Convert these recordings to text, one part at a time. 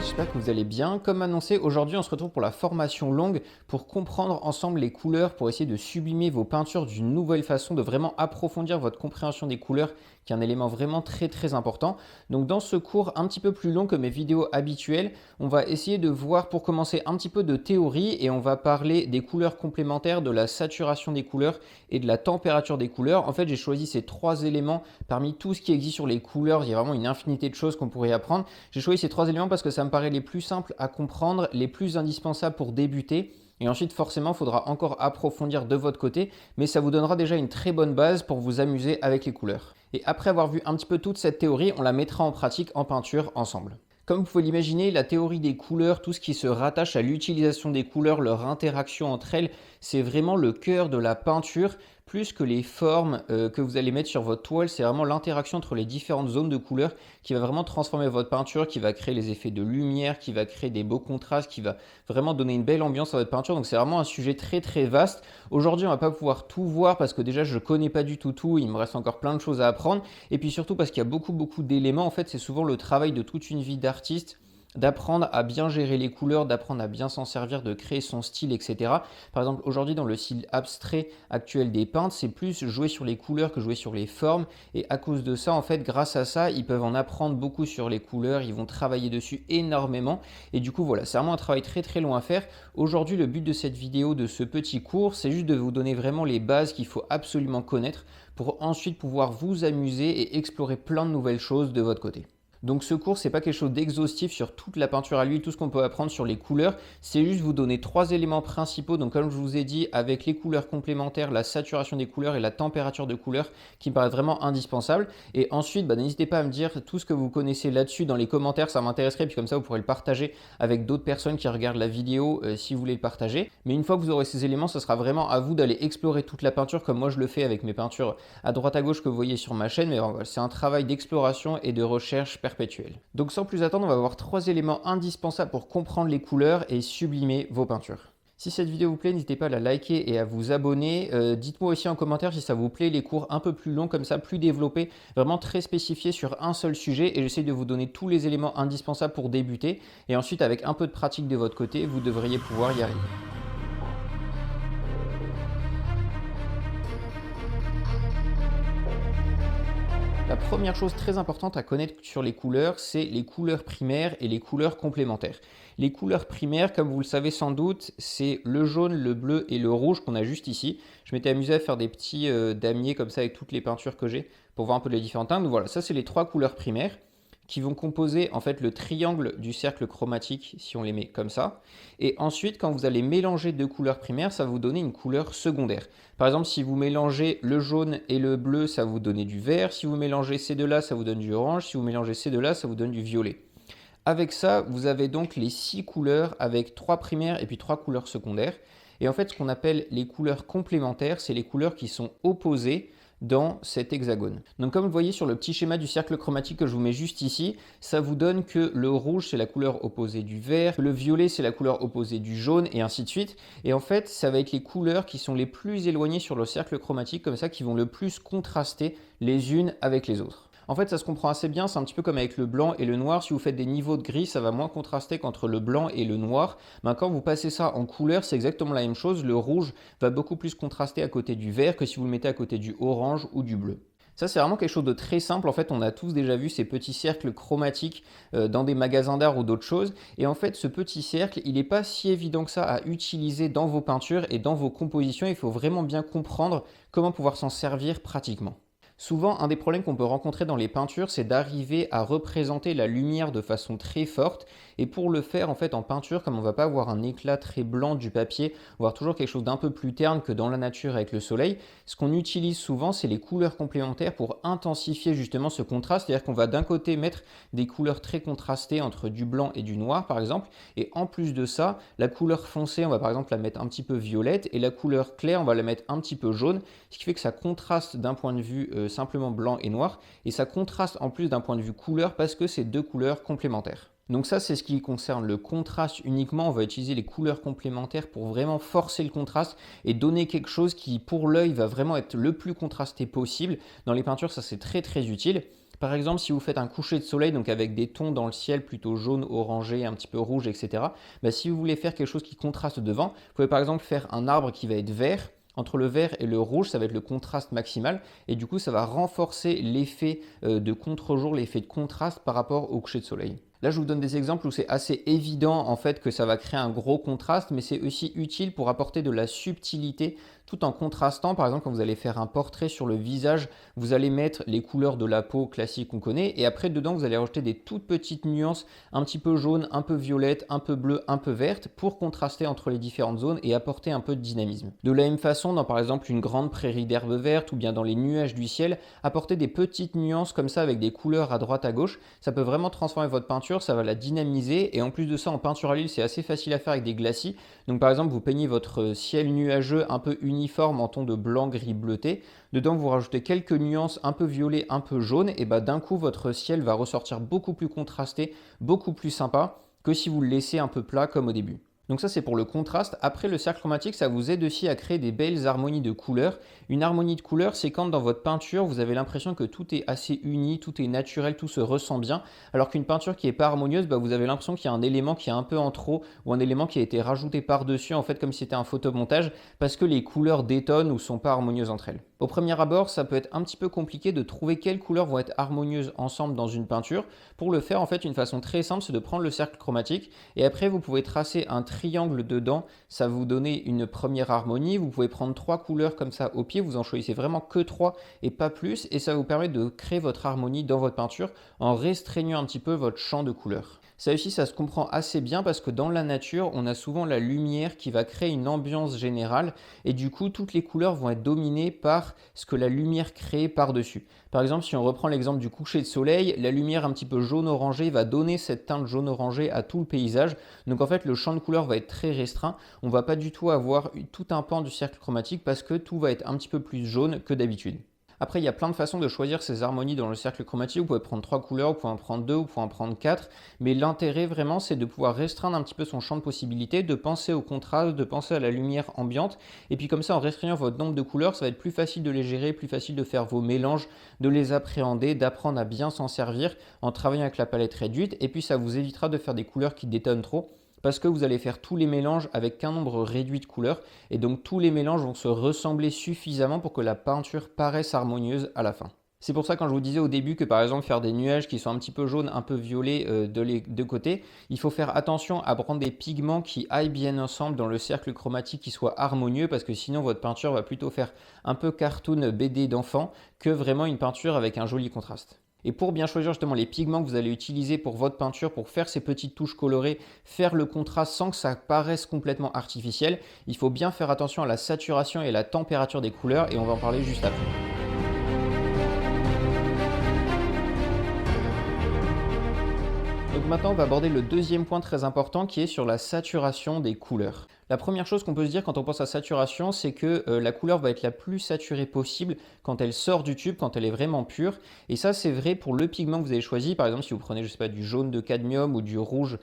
j'espère que vous allez bien. Comme annoncé, aujourd'hui on se retrouve pour la formation longue pour comprendre ensemble les couleurs, pour essayer de sublimer vos peintures d'une nouvelle façon, de vraiment approfondir votre compréhension des couleurs, qui est un élément vraiment très important. Donc dans ce cours un petit peu plus long que mes vidéos habituelles, on va essayer de voir pour commencer un petit peu de théorie et on va parler des couleurs complémentaires, de la saturation des couleurs et de la température des couleurs. En fait, j'ai choisi ces trois éléments parmi tout ce qui existe sur les couleurs. Il y a vraiment une infinité de choses qu'on pourrait apprendre. J'ai choisi ces trois éléments parce que ça me paraît les plus simples à comprendre, les plus indispensables pour débuter. Et ensuite, forcément, il faudra encore approfondir de votre côté, mais ça vous donnera déjà une très bonne base pour vous amuser avec les couleurs. Et après avoir vu un petit peu toute cette théorie, on la mettra en pratique en peinture ensemble. Comme vous pouvez l'imaginer, la théorie des couleurs, tout ce qui se rattache à l'utilisation des couleurs, leur interaction entre elles, c'est vraiment le cœur de la peinture, plus que les formes que vous allez mettre sur votre toile. C'est vraiment l'interaction entre les différentes zones de couleurs qui va vraiment transformer votre peinture, qui va créer les effets de lumière, qui va créer des beaux contrastes, qui va vraiment donner une belle ambiance à votre peinture. Donc c'est vraiment un sujet très vaste. Aujourd'hui, on ne va pas pouvoir tout voir parce que déjà, je ne connais pas du tout, il me reste encore plein de choses à apprendre. Et puis surtout parce qu'il y a beaucoup d'éléments. En fait, c'est souvent le travail de toute une vie d'artiste, d'apprendre à bien gérer les couleurs, d'apprendre à bien s'en servir, de créer son style, etc. Par exemple, aujourd'hui, dans le style abstrait actuel des peintres, c'est plus jouer sur les couleurs que jouer sur les formes. Et à cause de ça, en fait, grâce à ça, ils peuvent en apprendre beaucoup sur les couleurs, ils vont travailler dessus énormément. Et du coup, voilà, c'est vraiment un travail très long à faire. Aujourd'hui, le but de cette vidéo, de ce petit cours, c'est juste de vous donner vraiment les bases qu'il faut absolument connaître pour ensuite pouvoir vous amuser et explorer plein de nouvelles choses de votre côté. Donc ce cours, ce n'est pas quelque chose d'exhaustif sur toute la peinture à l'huile, tout ce qu'on peut apprendre sur les couleurs. C'est juste vous donner trois éléments principaux. Donc comme je vous ai dit, avec les couleurs complémentaires, la saturation des couleurs et la température de couleurs qui me paraissent vraiment indispensables. Et ensuite, n'hésitez pas à me dire tout ce que vous connaissez là-dessus dans les commentaires, ça m'intéresserait. Puis comme ça, vous pourrez le partager avec d'autres personnes qui regardent la vidéo si vous voulez le partager. Mais une fois que vous aurez ces éléments, ce sera vraiment à vous d'aller explorer toute la peinture comme moi je le fais avec mes peintures à droite à gauche que vous voyez sur ma chaîne. Mais voilà, c'est un travail d'exploration et de recherche perpétuelle. Donc sans plus attendre, on va voir trois éléments indispensables pour comprendre les couleurs et sublimer vos peintures. Si cette vidéo vous plaît, n'hésitez pas à la liker et à vous abonner. Dites-moi aussi en commentaire si ça vous plaît, les cours un peu plus longs comme ça, plus développés, vraiment très spécifiés sur un seul sujet. Et j'essaie de vous donner tous les éléments indispensables pour débuter. Et ensuite, avec un peu de pratique de votre côté, vous devriez pouvoir y arriver. La première chose très importante à connaître sur les couleurs, c'est les couleurs primaires et les couleurs complémentaires. Les couleurs primaires, comme vous le savez sans doute, c'est le jaune, le bleu et le rouge qu'on a juste ici. Je m'étais amusé à faire des petits damiers comme ça avec toutes les peintures que j'ai pour voir un peu les différents teintes. Donc voilà, ça c'est les trois couleurs primaires qui vont composer en fait le triangle du cercle chromatique si on les met comme ça. Et ensuite, quand vous allez mélanger deux couleurs primaires, ça va vous donner une couleur secondaire. Par exemple, si vous mélangez le jaune et le bleu, ça va vous donner du vert. Si vous mélangez ces deux-là, ça vous donne du orange. Si vous mélangez ces deux-là, ça vous donne du violet. Avec ça, vous avez donc les 6 couleurs avec 3 primaires et puis 3 couleurs secondaires. Et en fait, ce qu'on appelle les couleurs complémentaires, c'est les couleurs qui sont opposées dans cet hexagone. Donc comme vous le voyez sur le petit schéma du cercle chromatique que je vous mets juste ici, ça vous donne que le rouge c'est la couleur opposée du vert, que le violet c'est la couleur opposée du jaune et ainsi de suite. Et en fait, ça va être les couleurs qui sont les plus éloignées sur le cercle chromatique comme ça qui vont le plus contraster les unes avec les autres. En fait, ça se comprend assez bien, c'est un petit peu comme avec le blanc et le noir. Si vous faites des niveaux de gris, ça va moins contraster qu'entre le blanc et le noir. Mais quand vous passez ça en couleur, c'est exactement la même chose. Le rouge va beaucoup plus contraster à côté du vert que si vous le mettez à côté du orange ou du bleu. Ça, c'est vraiment quelque chose de très simple. En fait, on a tous déjà vu ces petits cercles chromatiques dans des magasins d'art ou d'autres choses. Et en fait, ce petit cercle, il n'est pas si évident que ça à utiliser dans vos peintures et dans vos compositions. Il faut vraiment bien comprendre comment pouvoir s'en servir pratiquement. Souvent, un des problèmes qu'on peut rencontrer dans les peintures, c'est d'arriver à représenter la lumière de façon très forte. Et pour le faire, en fait, en peinture, comme on ne va pas avoir un éclat très blanc du papier, on va avoir toujours quelque chose d'un peu plus terne que dans la nature avec le soleil. Ce qu'on utilise souvent, c'est les couleurs complémentaires pour intensifier justement ce contraste. C'est-à-dire qu'on va d'un côté mettre des couleurs très contrastées entre du blanc et du noir, par exemple. Et en plus de ça, la couleur foncée, on va par exemple la mettre un petit peu violette. Et la couleur claire, on va la mettre un petit peu jaune. Ce qui fait que ça contraste d'un point de vue simplement blanc et noir, et ça contraste en plus d'un point de vue couleur parce que c'est deux couleurs complémentaires. Donc ça, c'est ce qui concerne le contraste uniquement. On va utiliser les couleurs complémentaires pour vraiment forcer le contraste et donner quelque chose qui, pour l'œil, va vraiment être le plus contrasté possible. Dans les peintures, ça c'est très utile. Par exemple, si vous faites un coucher de soleil, donc avec des tons dans le ciel plutôt jaune, orangé, un petit peu rouge, etc. Bah, si vous voulez faire quelque chose qui contraste devant, vous pouvez par exemple faire un arbre qui va être vert. Entre le vert et le rouge, ça va être le contraste maximal et du coup, ça va renforcer l'effet de contre-jour, l'effet de contraste par rapport au coucher de soleil. Là, je vous donne des exemples où c'est assez évident en fait que ça va créer un gros contraste, mais c'est aussi utile pour apporter de la subtilité tout en contrastant. Par exemple, quand vous allez faire un portrait sur le visage, vous allez mettre les couleurs de la peau classique qu'on connaît et après dedans, vous allez rajouter des toutes petites nuances un petit peu jaune, un peu violette, un peu bleu, un peu verte pour contraster entre les différentes zones et apporter un peu de dynamisme. De la même façon, dans par exemple une grande prairie d'herbe verte ou bien dans les nuages du ciel, apporter des petites nuances comme ça avec des couleurs à droite à gauche, ça peut vraiment transformer votre peinture, ça va la dynamiser et en plus de ça en peinture à l'huile c'est assez facile à faire avec des glacis. Donc par exemple vous peignez votre ciel nuageux un peu uniforme en ton de blanc gris bleuté, dedans vous rajoutez quelques nuances un peu violet, un peu jaune et bah d'un coup votre ciel va ressortir beaucoup plus contrasté, beaucoup plus sympa que si vous le laissez un peu plat comme au début. Donc ça c'est pour le contraste. Après le cercle chromatique, ça vous aide aussi à créer des belles harmonies de couleurs. Une harmonie de couleurs, c'est quand dans votre peinture, vous avez l'impression que tout est assez uni, tout est naturel, tout se ressent bien. Alors qu'une peinture qui n'est pas harmonieuse, bah, vous avez l'impression qu'il y a un élément qui est un peu en trop ou un élément qui a été rajouté par-dessus, en fait comme si c'était un photomontage, parce que les couleurs détonnent ou sont pas harmonieuses entre elles. Au premier abord, ça peut être un petit peu compliqué de trouver quelles couleurs vont être harmonieuses ensemble dans une peinture. Pour le faire, en fait, une façon très simple, c'est de prendre le cercle chromatique et après, vous pouvez tracer un triangle dedans. Ça va vous donner une première harmonie. Vous pouvez prendre 3 couleurs comme ça au pied. Vous en choisissez vraiment que 3 et pas plus. Et ça va vous permettre de créer votre harmonie dans votre peinture en restreignant un petit peu votre champ de couleurs. Ça aussi, ça se comprend assez bien parce que dans la nature, on a souvent la lumière qui va créer une ambiance générale et du coup, toutes les couleurs vont être dominées par ce que la lumière crée par-dessus. Par exemple, si on reprend l'exemple du coucher de soleil, la lumière un petit peu jaune-orangé va donner cette teinte jaune-orangé à tout le paysage. Donc en fait, le champ de couleurs va être très restreint. On ne va pas du tout avoir tout un pan du cercle chromatique parce que tout va être un petit peu plus jaune que d'habitude. Après, il y a plein de façons de choisir ces harmonies dans le cercle chromatique. Vous pouvez prendre 3 couleurs, vous pouvez en prendre 2, vous pouvez en prendre 4. Mais l'intérêt vraiment, c'est de pouvoir restreindre un petit peu son champ de possibilités, de penser au contraste, de penser à la lumière ambiante. Et puis comme ça, en restreignant votre nombre de couleurs, ça va être plus facile de les gérer, plus facile de faire vos mélanges, de les appréhender, d'apprendre à bien s'en servir en travaillant avec la palette réduite. Et puis ça vous évitera de faire des couleurs qui détonnent trop, parce que vous allez faire tous les mélanges avec qu'un nombre réduit de couleurs et donc tous les mélanges vont se ressembler suffisamment pour que la peinture paraisse harmonieuse à la fin. C'est pour ça quand je vous disais au début que par exemple faire des nuages qui sont un petit peu jaunes, un peu violets de les deux côtés, il faut faire attention à prendre des pigments qui aillent bien ensemble dans le cercle chromatique qui soit harmonieux parce que sinon votre peinture va plutôt faire un peu cartoon BD d'enfant que vraiment une peinture avec un joli contraste. Et pour bien choisir justement les pigments que vous allez utiliser pour votre peinture, pour faire ces petites touches colorées, faire le contraste sans que ça paraisse complètement artificiel, il faut bien faire attention à la saturation et à la température des couleurs et on va en parler juste après. Donc maintenant, on va aborder le deuxième point très important qui est sur la saturation des couleurs. La première chose qu'on peut se dire quand on pense à saturation, c'est que la couleur va être la plus saturée possible quand elle sort du tube, quand elle est vraiment pure. Et ça, c'est vrai pour le pigment que vous avez choisi. Par exemple, si vous prenez, je sais pas, du jaune de cadmium ou du rouge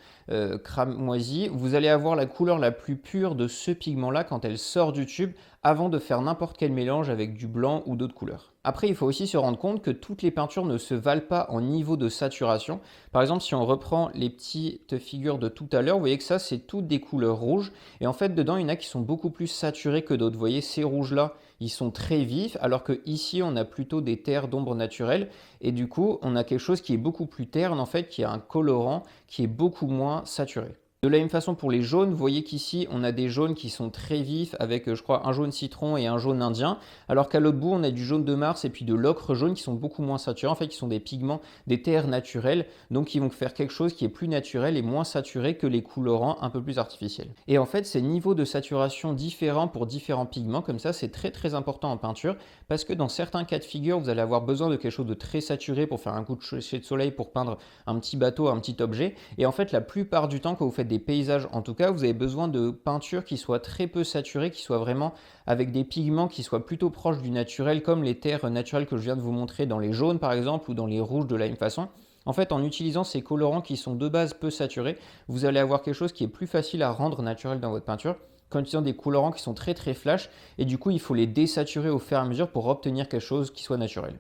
cramoisi, vous allez avoir la couleur la plus pure de ce pigment-là quand elle sort du tube avant de faire n'importe quel mélange avec du blanc ou d'autres couleurs. Après, il faut aussi se rendre compte que toutes les peintures ne se valent pas en niveau de saturation. Par exemple, si on reprend les petites figures de tout à l'heure, vous voyez que ça, c'est toutes des couleurs rouges. Et en fait, dedans, il y en a qui sont beaucoup plus saturés que d'autres. Vous voyez, ces rouges-là, ils sont très vifs, alors que ici, on a plutôt des terres d'ombre naturelles. Et du coup, on a quelque chose qui est beaucoup plus terne, en fait, qui a un colorant qui est beaucoup moins saturé. De la même façon pour les jaunes, vous voyez qu'ici on a des jaunes qui sont très vifs avec je crois un jaune citron et un jaune indien, alors qu'à l'autre bout on a du jaune de Mars et puis de l'ocre jaune qui sont beaucoup moins saturés, en fait qui sont des pigments, des terres naturelles, donc qui vont faire quelque chose qui est plus naturel et moins saturé que les colorants un peu plus artificiels. Et en fait ces niveaux de saturation différents pour différents pigments, comme ça c'est très très important en peinture, parce que dans certains cas de figure vous allez avoir besoin de quelque chose de très saturé pour faire un coup de coucher de soleil, pour peindre un petit bateau, un petit objet, et en fait la plupart du temps quand vous faites des paysages en tout cas, vous avez besoin de peintures qui soient très peu saturées, qui soient vraiment avec des pigments qui soient plutôt proches du naturel, comme les terres naturelles que je viens de vous montrer dans les jaunes par exemple ou dans les rouges de la même façon. En fait, en utilisant ces colorants qui sont de base peu saturés, vous allez avoir quelque chose qui est plus facile à rendre naturel dans votre peinture qu'en utilisant des colorants qui sont très très flash et du coup il faut les désaturer au fur et à mesure pour obtenir quelque chose qui soit naturel.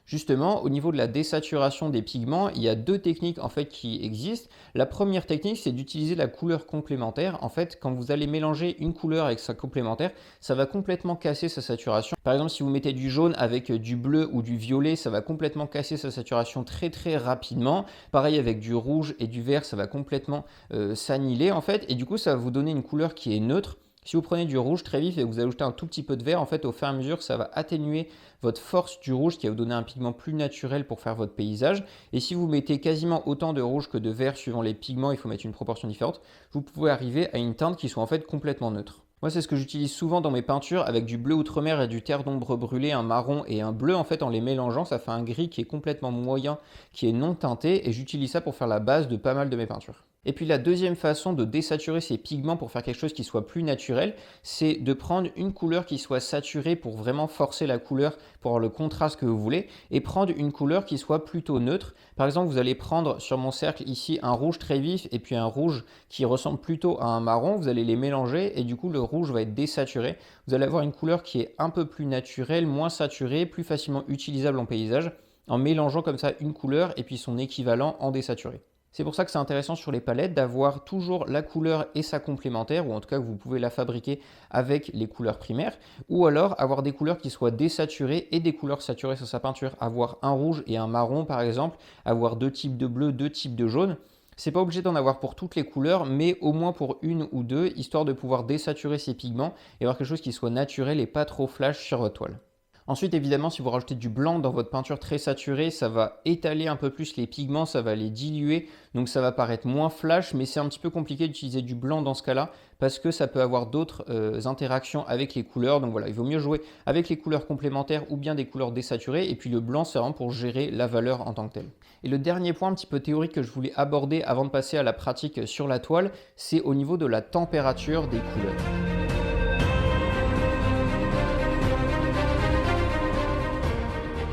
Justement, au niveau de la désaturation des pigments, il y a deux techniques en fait qui existent. La première technique, c'est d'utiliser la couleur complémentaire. En fait, quand vous allez mélanger une couleur avec sa complémentaire, ça va complètement casser sa saturation. Par exemple, si vous mettez du jaune avec du bleu ou du violet, ça va complètement casser sa saturation très très rapidement. Pareil avec du rouge et du vert, ça va complètement s'annihiler en fait. Et du coup, ça va vous donner une couleur qui est neutre. Si vous prenez du rouge très vif et que vous ajoutez un tout petit peu de vert, en fait, au fur et à mesure, ça va atténuer votre force du rouge qui va vous donner un pigment plus naturel pour faire votre paysage. Et si vous mettez quasiment autant de rouge que de vert suivant les pigments, il faut mettre une proportion différente, vous pouvez arriver à une teinte qui soit en fait complètement neutre. Moi, c'est ce que j'utilise souvent dans mes peintures avec du bleu outre-mer et du terre d'ombre brûlé, un marron et un bleu. En fait, en les mélangeant, ça fait un gris qui est complètement moyen, qui est non teinté. Et j'utilise ça pour faire la base de pas mal de mes peintures. Et puis la deuxième façon de désaturer ces pigments pour faire quelque chose qui soit plus naturel, c'est de prendre une couleur qui soit saturée pour vraiment forcer la couleur, pour avoir le contraste que vous voulez, et prendre une couleur qui soit plutôt neutre. Par exemple, vous allez prendre sur mon cercle ici un rouge très vif et puis un rouge qui ressemble plutôt à un marron. Vous allez les mélanger et du coup le rouge va être désaturé. Vous allez avoir une couleur qui est un peu plus naturelle, moins saturée, plus facilement utilisable en paysage, en mélangeant comme ça une couleur et puis son équivalent en désaturé. C'est pour ça que c'est intéressant sur les palettes d'avoir toujours la couleur et sa complémentaire, ou en tout cas que vous pouvez la fabriquer avec les couleurs primaires, ou alors avoir des couleurs qui soient désaturées et des couleurs saturées sur sa peinture. Avoir un rouge et un marron par exemple, avoir deux types de bleu, deux types de jaune. C'est pas obligé d'en avoir pour toutes les couleurs, mais au moins pour une ou deux, histoire de pouvoir désaturer ces pigments et avoir quelque chose qui soit naturel et pas trop flash sur votre toile. Ensuite, évidemment, si vous rajoutez du blanc dans votre peinture très saturée, ça va étaler un peu plus les pigments, ça va les diluer, donc ça va paraître moins flash, mais c'est un petit peu compliqué d'utiliser du blanc dans ce cas-là, parce que ça peut avoir d'autres interactions avec les couleurs. Donc voilà, il vaut mieux jouer avec les couleurs complémentaires ou bien des couleurs désaturées, et puis le blanc, c'est vraiment pour gérer la valeur en tant que telle. Et le dernier point un petit peu théorique que je voulais aborder avant de passer à la pratique sur la toile, c'est au niveau de la température des couleurs.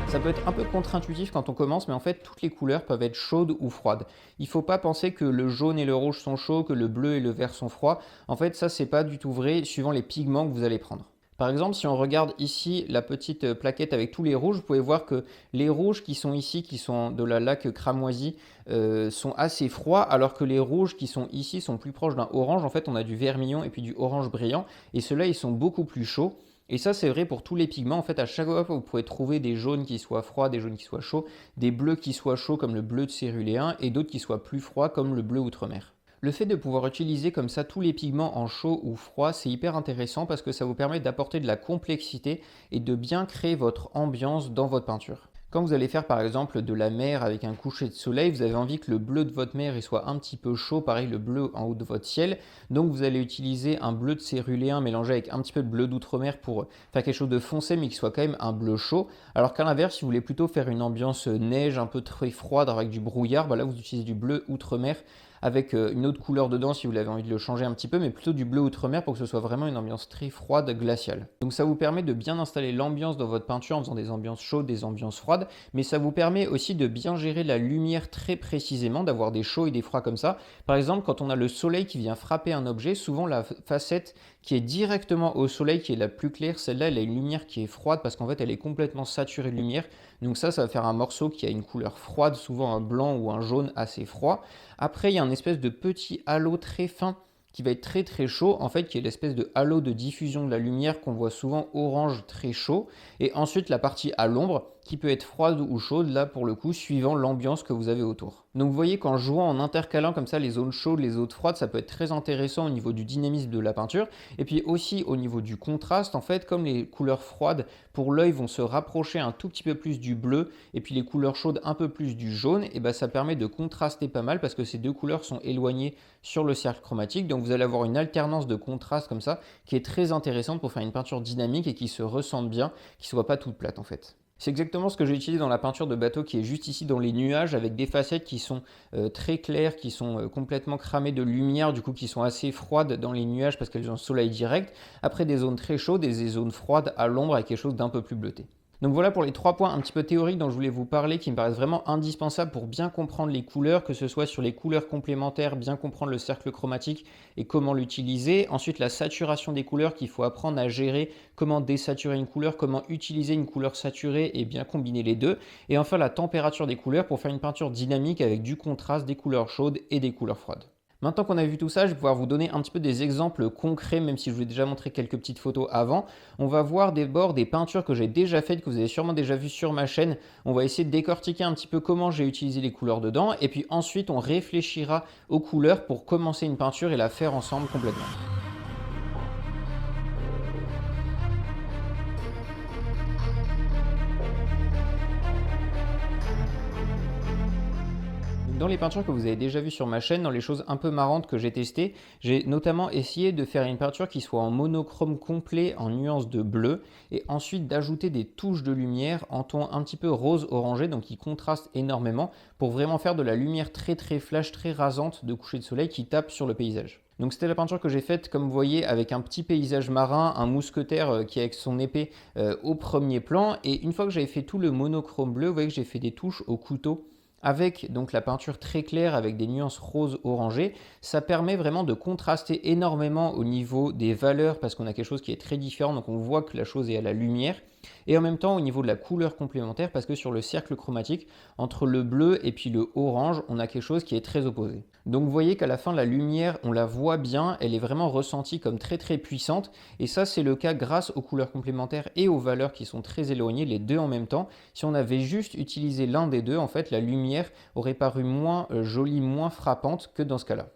Ça peut être un peu contre-intuitif quand on commence, mais en fait, toutes les couleurs peuvent être chaudes ou froides. Il ne faut pas penser que le jaune et le rouge sont chauds, que le bleu et le vert sont froids. En fait, ça, c'est pas du tout vrai suivant les pigments que vous allez prendre. Par exemple, si on regarde ici la petite plaquette avec tous les rouges, vous pouvez voir que les rouges qui sont ici, qui sont de la laque cramoisie, sont assez froids, alors que les rouges qui sont ici sont plus proches d'un orange. En fait, on a du vermillon et puis du orange brillant, et ceux-là, ils sont beaucoup plus chauds. Et ça, c'est vrai pour tous les pigments. En fait, à chaque fois, vous pouvez trouver des jaunes qui soient froids, des jaunes qui soient chauds, des bleus qui soient chauds comme le bleu de céruléen et d'autres qui soient plus froids comme le bleu outre-mer. Le fait de pouvoir utiliser comme ça tous les pigments en chaud ou froid, c'est hyper intéressant parce que ça vous permet d'apporter de la complexité et de bien créer votre ambiance dans votre peinture. Quand vous allez faire par exemple de la mer avec un coucher de soleil, vous avez envie que le bleu de votre mer il soit un petit peu chaud, pareil le bleu en haut de votre ciel. Donc vous allez utiliser un bleu de céruléen mélangé avec un petit peu de bleu d'outre-mer pour faire quelque chose de foncé mais qui soit quand même un bleu chaud. Alors qu'à l'inverse, si vous voulez plutôt faire une ambiance neige un peu très froide avec du brouillard, là vous utilisez du bleu outre-mer avec une autre couleur dedans si vous avez envie de le changer un petit peu, mais plutôt du bleu outre-mer pour que ce soit vraiment une ambiance très froide, glaciale. Donc ça vous permet de bien installer l'ambiance dans votre peinture en faisant des ambiances chaudes, des ambiances froides, mais ça vous permet aussi de bien gérer la lumière très précisément, d'avoir des chauds et des froids comme ça. Par exemple, quand on a le soleil qui vient frapper un objet, souvent la facette qui est directement au soleil, qui est la plus claire, celle-là, elle a une lumière qui est froide parce qu'en fait, elle est complètement saturée de lumière. Donc ça va faire un morceau qui a une couleur froide, souvent un blanc ou un jaune assez froid. Après, il y a un espèce de petit halo très fin qui va être très très chaud, en fait, qui est l'espèce de halo de diffusion de la lumière qu'on voit souvent orange très chaud. Et ensuite, la partie à l'ombre qui peut être froide ou chaude, là pour le coup, suivant l'ambiance que vous avez autour. Donc vous voyez qu'en jouant, en intercalant comme ça les zones chaudes, les zones froides, ça peut être très intéressant au niveau du dynamisme de la peinture. Et puis aussi au niveau du contraste, en fait, comme les couleurs froides pour l'œil vont se rapprocher un tout petit peu plus du bleu, et puis les couleurs chaudes un peu plus du jaune, et ben ça permet de contraster pas mal parce que ces deux couleurs sont éloignées sur le cercle chromatique. Donc vous allez avoir une alternance de contraste comme ça qui est très intéressante pour faire une peinture dynamique et qui se ressente bien, qui ne soit pas toute plate en fait. C'est exactement ce que j'ai utilisé dans la peinture de bateau qui est juste ici dans les nuages avec des facettes qui sont très claires, qui sont complètement cramées de lumière, du coup qui sont assez froides dans les nuages parce qu'elles ont le soleil direct. Après des zones très chaudes et des zones froides à l'ombre avec quelque chose d'un peu plus bleuté. Donc voilà pour les 3 points un petit peu théoriques dont je voulais vous parler qui me paraissent vraiment indispensables pour bien comprendre les couleurs, que ce soit sur les couleurs complémentaires, bien comprendre le cercle chromatique et comment l'utiliser. Ensuite, la saturation des couleurs qu'il faut apprendre à gérer, comment désaturer une couleur, comment utiliser une couleur saturée et bien combiner les deux. Et enfin, la température des couleurs pour faire une peinture dynamique avec du contraste, des couleurs chaudes et des couleurs froides. Maintenant qu'on a vu tout ça, je vais pouvoir vous donner un petit peu des exemples concrets, même si je vous ai déjà montré quelques petites photos avant. On va voir d'abord des peintures que j'ai déjà faites, que vous avez sûrement déjà vues sur ma chaîne. On va essayer de décortiquer un petit peu comment j'ai utilisé les couleurs dedans. Et puis ensuite, on réfléchira aux couleurs pour commencer une peinture et la faire ensemble complètement. Dans les peintures que vous avez déjà vues sur ma chaîne, dans les choses un peu marrantes que j'ai testées, j'ai notamment essayé de faire une peinture qui soit en monochrome complet en nuances de bleu et ensuite d'ajouter des touches de lumière en ton un petit peu rose orangé, donc qui contrastent énormément pour vraiment faire de la lumière très flash, très rasante de coucher de soleil qui tape sur le paysage. Donc c'était la peinture que j'ai faite, comme vous voyez, avec un petit paysage marin, un mousquetaire qui est avec son épée au premier plan. Et une fois que j'avais fait tout le monochrome bleu, vous voyez que j'ai fait des touches au couteau avec donc la peinture très claire avec des nuances rose orangé. Ça permet vraiment de contraster énormément au niveau des valeurs parce qu'on a quelque chose qui est très différent, donc on voit que la chose est à la lumière. Et en même temps au niveau de la couleur complémentaire parce que sur le cercle chromatique, entre le bleu et puis le orange, on a quelque chose qui est très opposé. Donc vous voyez qu'à la fin la lumière, on la voit bien, elle est vraiment ressentie comme très puissante. Et ça c'est le cas grâce aux couleurs complémentaires et aux valeurs qui sont très éloignées, les deux en même temps. Si on avait juste utilisé l'un des deux, en fait la lumière aurait paru moins jolie, moins frappante que dans ce cas-là.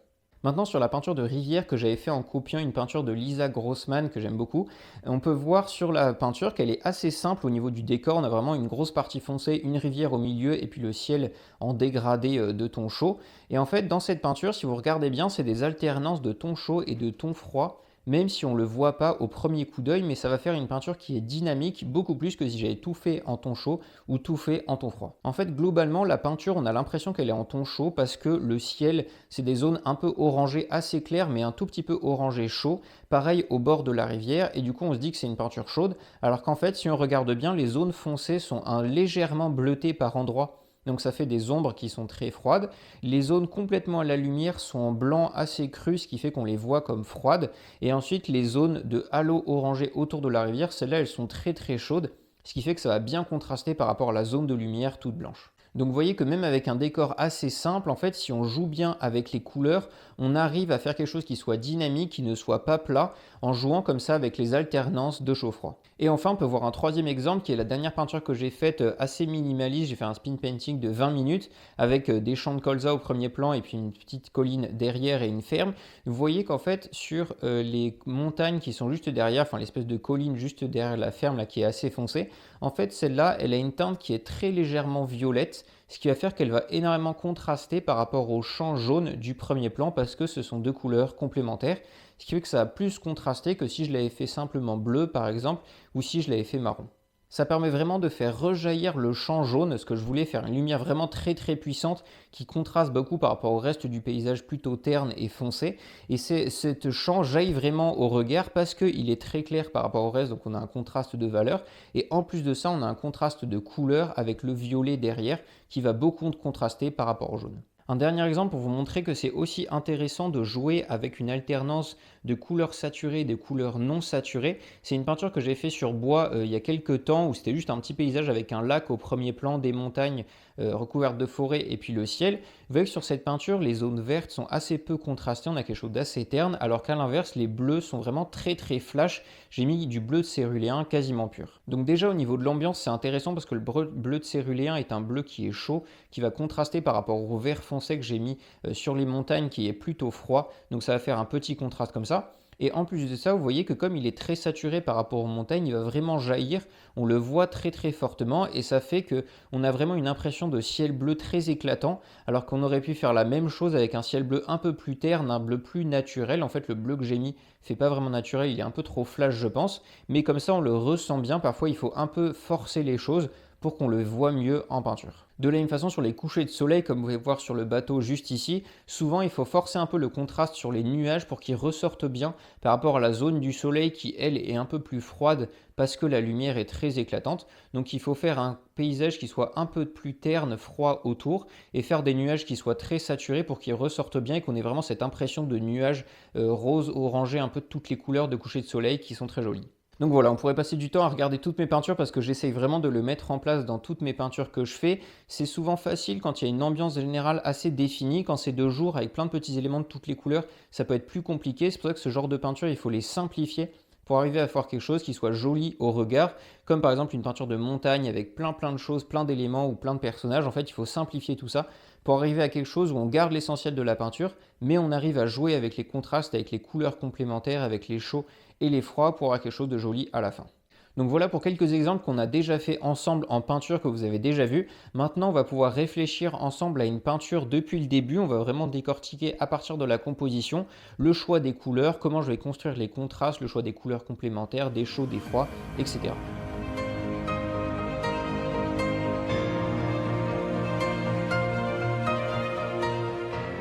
Maintenant sur la peinture de rivière que j'avais fait en copiant une peinture de Lisa Grossman que j'aime beaucoup, on peut voir sur la peinture qu'elle est assez simple au niveau du décor. On a vraiment une grosse partie foncée, une rivière au milieu et puis le ciel en dégradé de tons chauds. Et en fait dans cette peinture, si vous regardez bien, c'est des alternances de tons chauds et de tons froids, même si on ne le voit pas au premier coup d'œil, mais ça va faire une peinture qui est dynamique beaucoup plus que si j'avais tout fait en ton chaud ou tout fait en ton froid. En fait, globalement, la peinture, on a l'impression qu'elle est en ton chaud parce que le ciel, c'est des zones un peu orangées assez claires, mais un tout petit peu orangé chaud, pareil au bord de la rivière, et du coup on se dit que c'est une peinture chaude, alors qu'en fait, si on regarde bien, les zones foncées sont légèrement bleutées par endroits. Donc ça fait des ombres qui sont très froides. Les zones complètement à la lumière sont en blanc assez cru, ce qui fait qu'on les voit comme froides. Et ensuite, les zones de halo orangé autour de la rivière, celles-là, elles sont très chaudes, ce qui fait que ça va bien contraster par rapport à la zone de lumière toute blanche. Donc vous voyez que même avec un décor assez simple, en fait, si on joue bien avec les couleurs, on arrive à faire quelque chose qui soit dynamique, qui ne soit pas plat, en jouant comme ça avec les alternances de chaud-froid. Et enfin, on peut voir un troisième exemple qui est la dernière peinture que j'ai faite assez minimaliste. J'ai fait un spin painting de 20 minutes avec des champs de colza au premier plan et puis une petite colline derrière et une ferme. Vous voyez qu'en fait, sur les montagnes qui sont juste derrière, enfin l'espèce de colline juste derrière la ferme là, qui est assez foncée, en fait, celle-là, elle a une teinte qui est très légèrement violette, ce qui va faire qu'elle va énormément contraster par rapport au champ jaune du premier plan parce que ce sont deux couleurs complémentaires, ce qui fait que ça va plus contraster que si je l'avais fait simplement bleu par exemple ou si je l'avais fait marron. Ça permet vraiment de faire rejaillir le champ jaune, ce que je voulais faire une lumière vraiment très puissante qui contraste beaucoup par rapport au reste du paysage plutôt terne et foncé. Et ce champ jaillit vraiment au regard parce qu'il est très clair par rapport au reste, donc on a un contraste de valeur. Et en plus de ça, on a un contraste de couleur avec le violet derrière qui va beaucoup contraster par rapport au jaune. Un dernier exemple pour vous montrer que c'est aussi intéressant de jouer avec une alternance de couleurs saturées et de couleurs non saturées. C'est une peinture que j'ai fait sur bois il y a quelques temps où c'était juste un petit paysage avec un lac au premier plan, des montagnes recouvertes de forêt et puis le ciel. Vous voyez que sur cette peinture, les zones vertes sont assez peu contrastées, on a quelque chose d'assez terne, alors qu'à l'inverse, les bleus sont vraiment très flash. J'ai mis du bleu de céruléen quasiment pur. Donc déjà au niveau de l'ambiance, c'est intéressant parce que le bleu de céruléen est un bleu qui est chaud, qui va contraster par rapport au vert foncé que j'ai mis sur les montagnes qui est plutôt froid. Donc ça va faire un petit contraste comme ça. Et en plus de ça, vous voyez que comme il est très saturé par rapport aux montagnes, il va vraiment jaillir. On le voit très fortement et ça fait qu'on a vraiment une impression de ciel bleu très éclatant, alors qu'on aurait pu faire la même chose avec un ciel bleu un peu plus terne, un bleu plus naturel. En fait, le bleu que j'ai mis fait pas vraiment naturel, il est un peu trop flash, je pense. Mais comme ça, on le ressent bien. Parfois, il faut un peu forcer les choses pour qu'on le voit mieux en peinture. De la même façon, sur les couchers de soleil, comme vous pouvez voir sur le bateau juste ici, souvent il faut forcer un peu le contraste sur les nuages pour qu'ils ressortent bien par rapport à la zone du soleil qui, elle, est un peu plus froide parce que la lumière est très éclatante. Donc il faut faire un paysage qui soit un peu plus terne, froid autour et faire des nuages qui soient très saturés pour qu'ils ressortent bien et qu'on ait vraiment cette impression de nuages rose, orangé, un peu de toutes les couleurs de coucher de soleil qui sont très jolies. Donc voilà, on pourrait passer du temps à regarder toutes mes peintures parce que j'essaye vraiment de le mettre en place dans toutes mes peintures que je fais. C'est souvent facile quand il y a une ambiance générale assez définie. Quand c'est de jour avec plein de petits éléments de toutes les couleurs, ça peut être plus compliqué. C'est pour ça que ce genre de peinture, il faut les simplifier pour arriver à faire quelque chose qui soit joli au regard, comme par exemple une peinture de montagne avec plein de choses, plein d'éléments ou plein de personnages. En fait, il faut simplifier tout ça pour arriver à quelque chose où on garde l'essentiel de la peinture, mais on arrive à jouer avec les contrastes, avec les couleurs complémentaires, avec les chauds et les froids pour avoir quelque chose de joli à la fin. Donc voilà pour quelques exemples qu'on a déjà fait ensemble en peinture que vous avez déjà vu. Maintenant, on va pouvoir réfléchir ensemble à une peinture depuis le début. On va vraiment décortiquer à partir de la composition, le choix des couleurs, comment je vais construire les contrastes, le choix des couleurs complémentaires, des chauds, des froids, etc.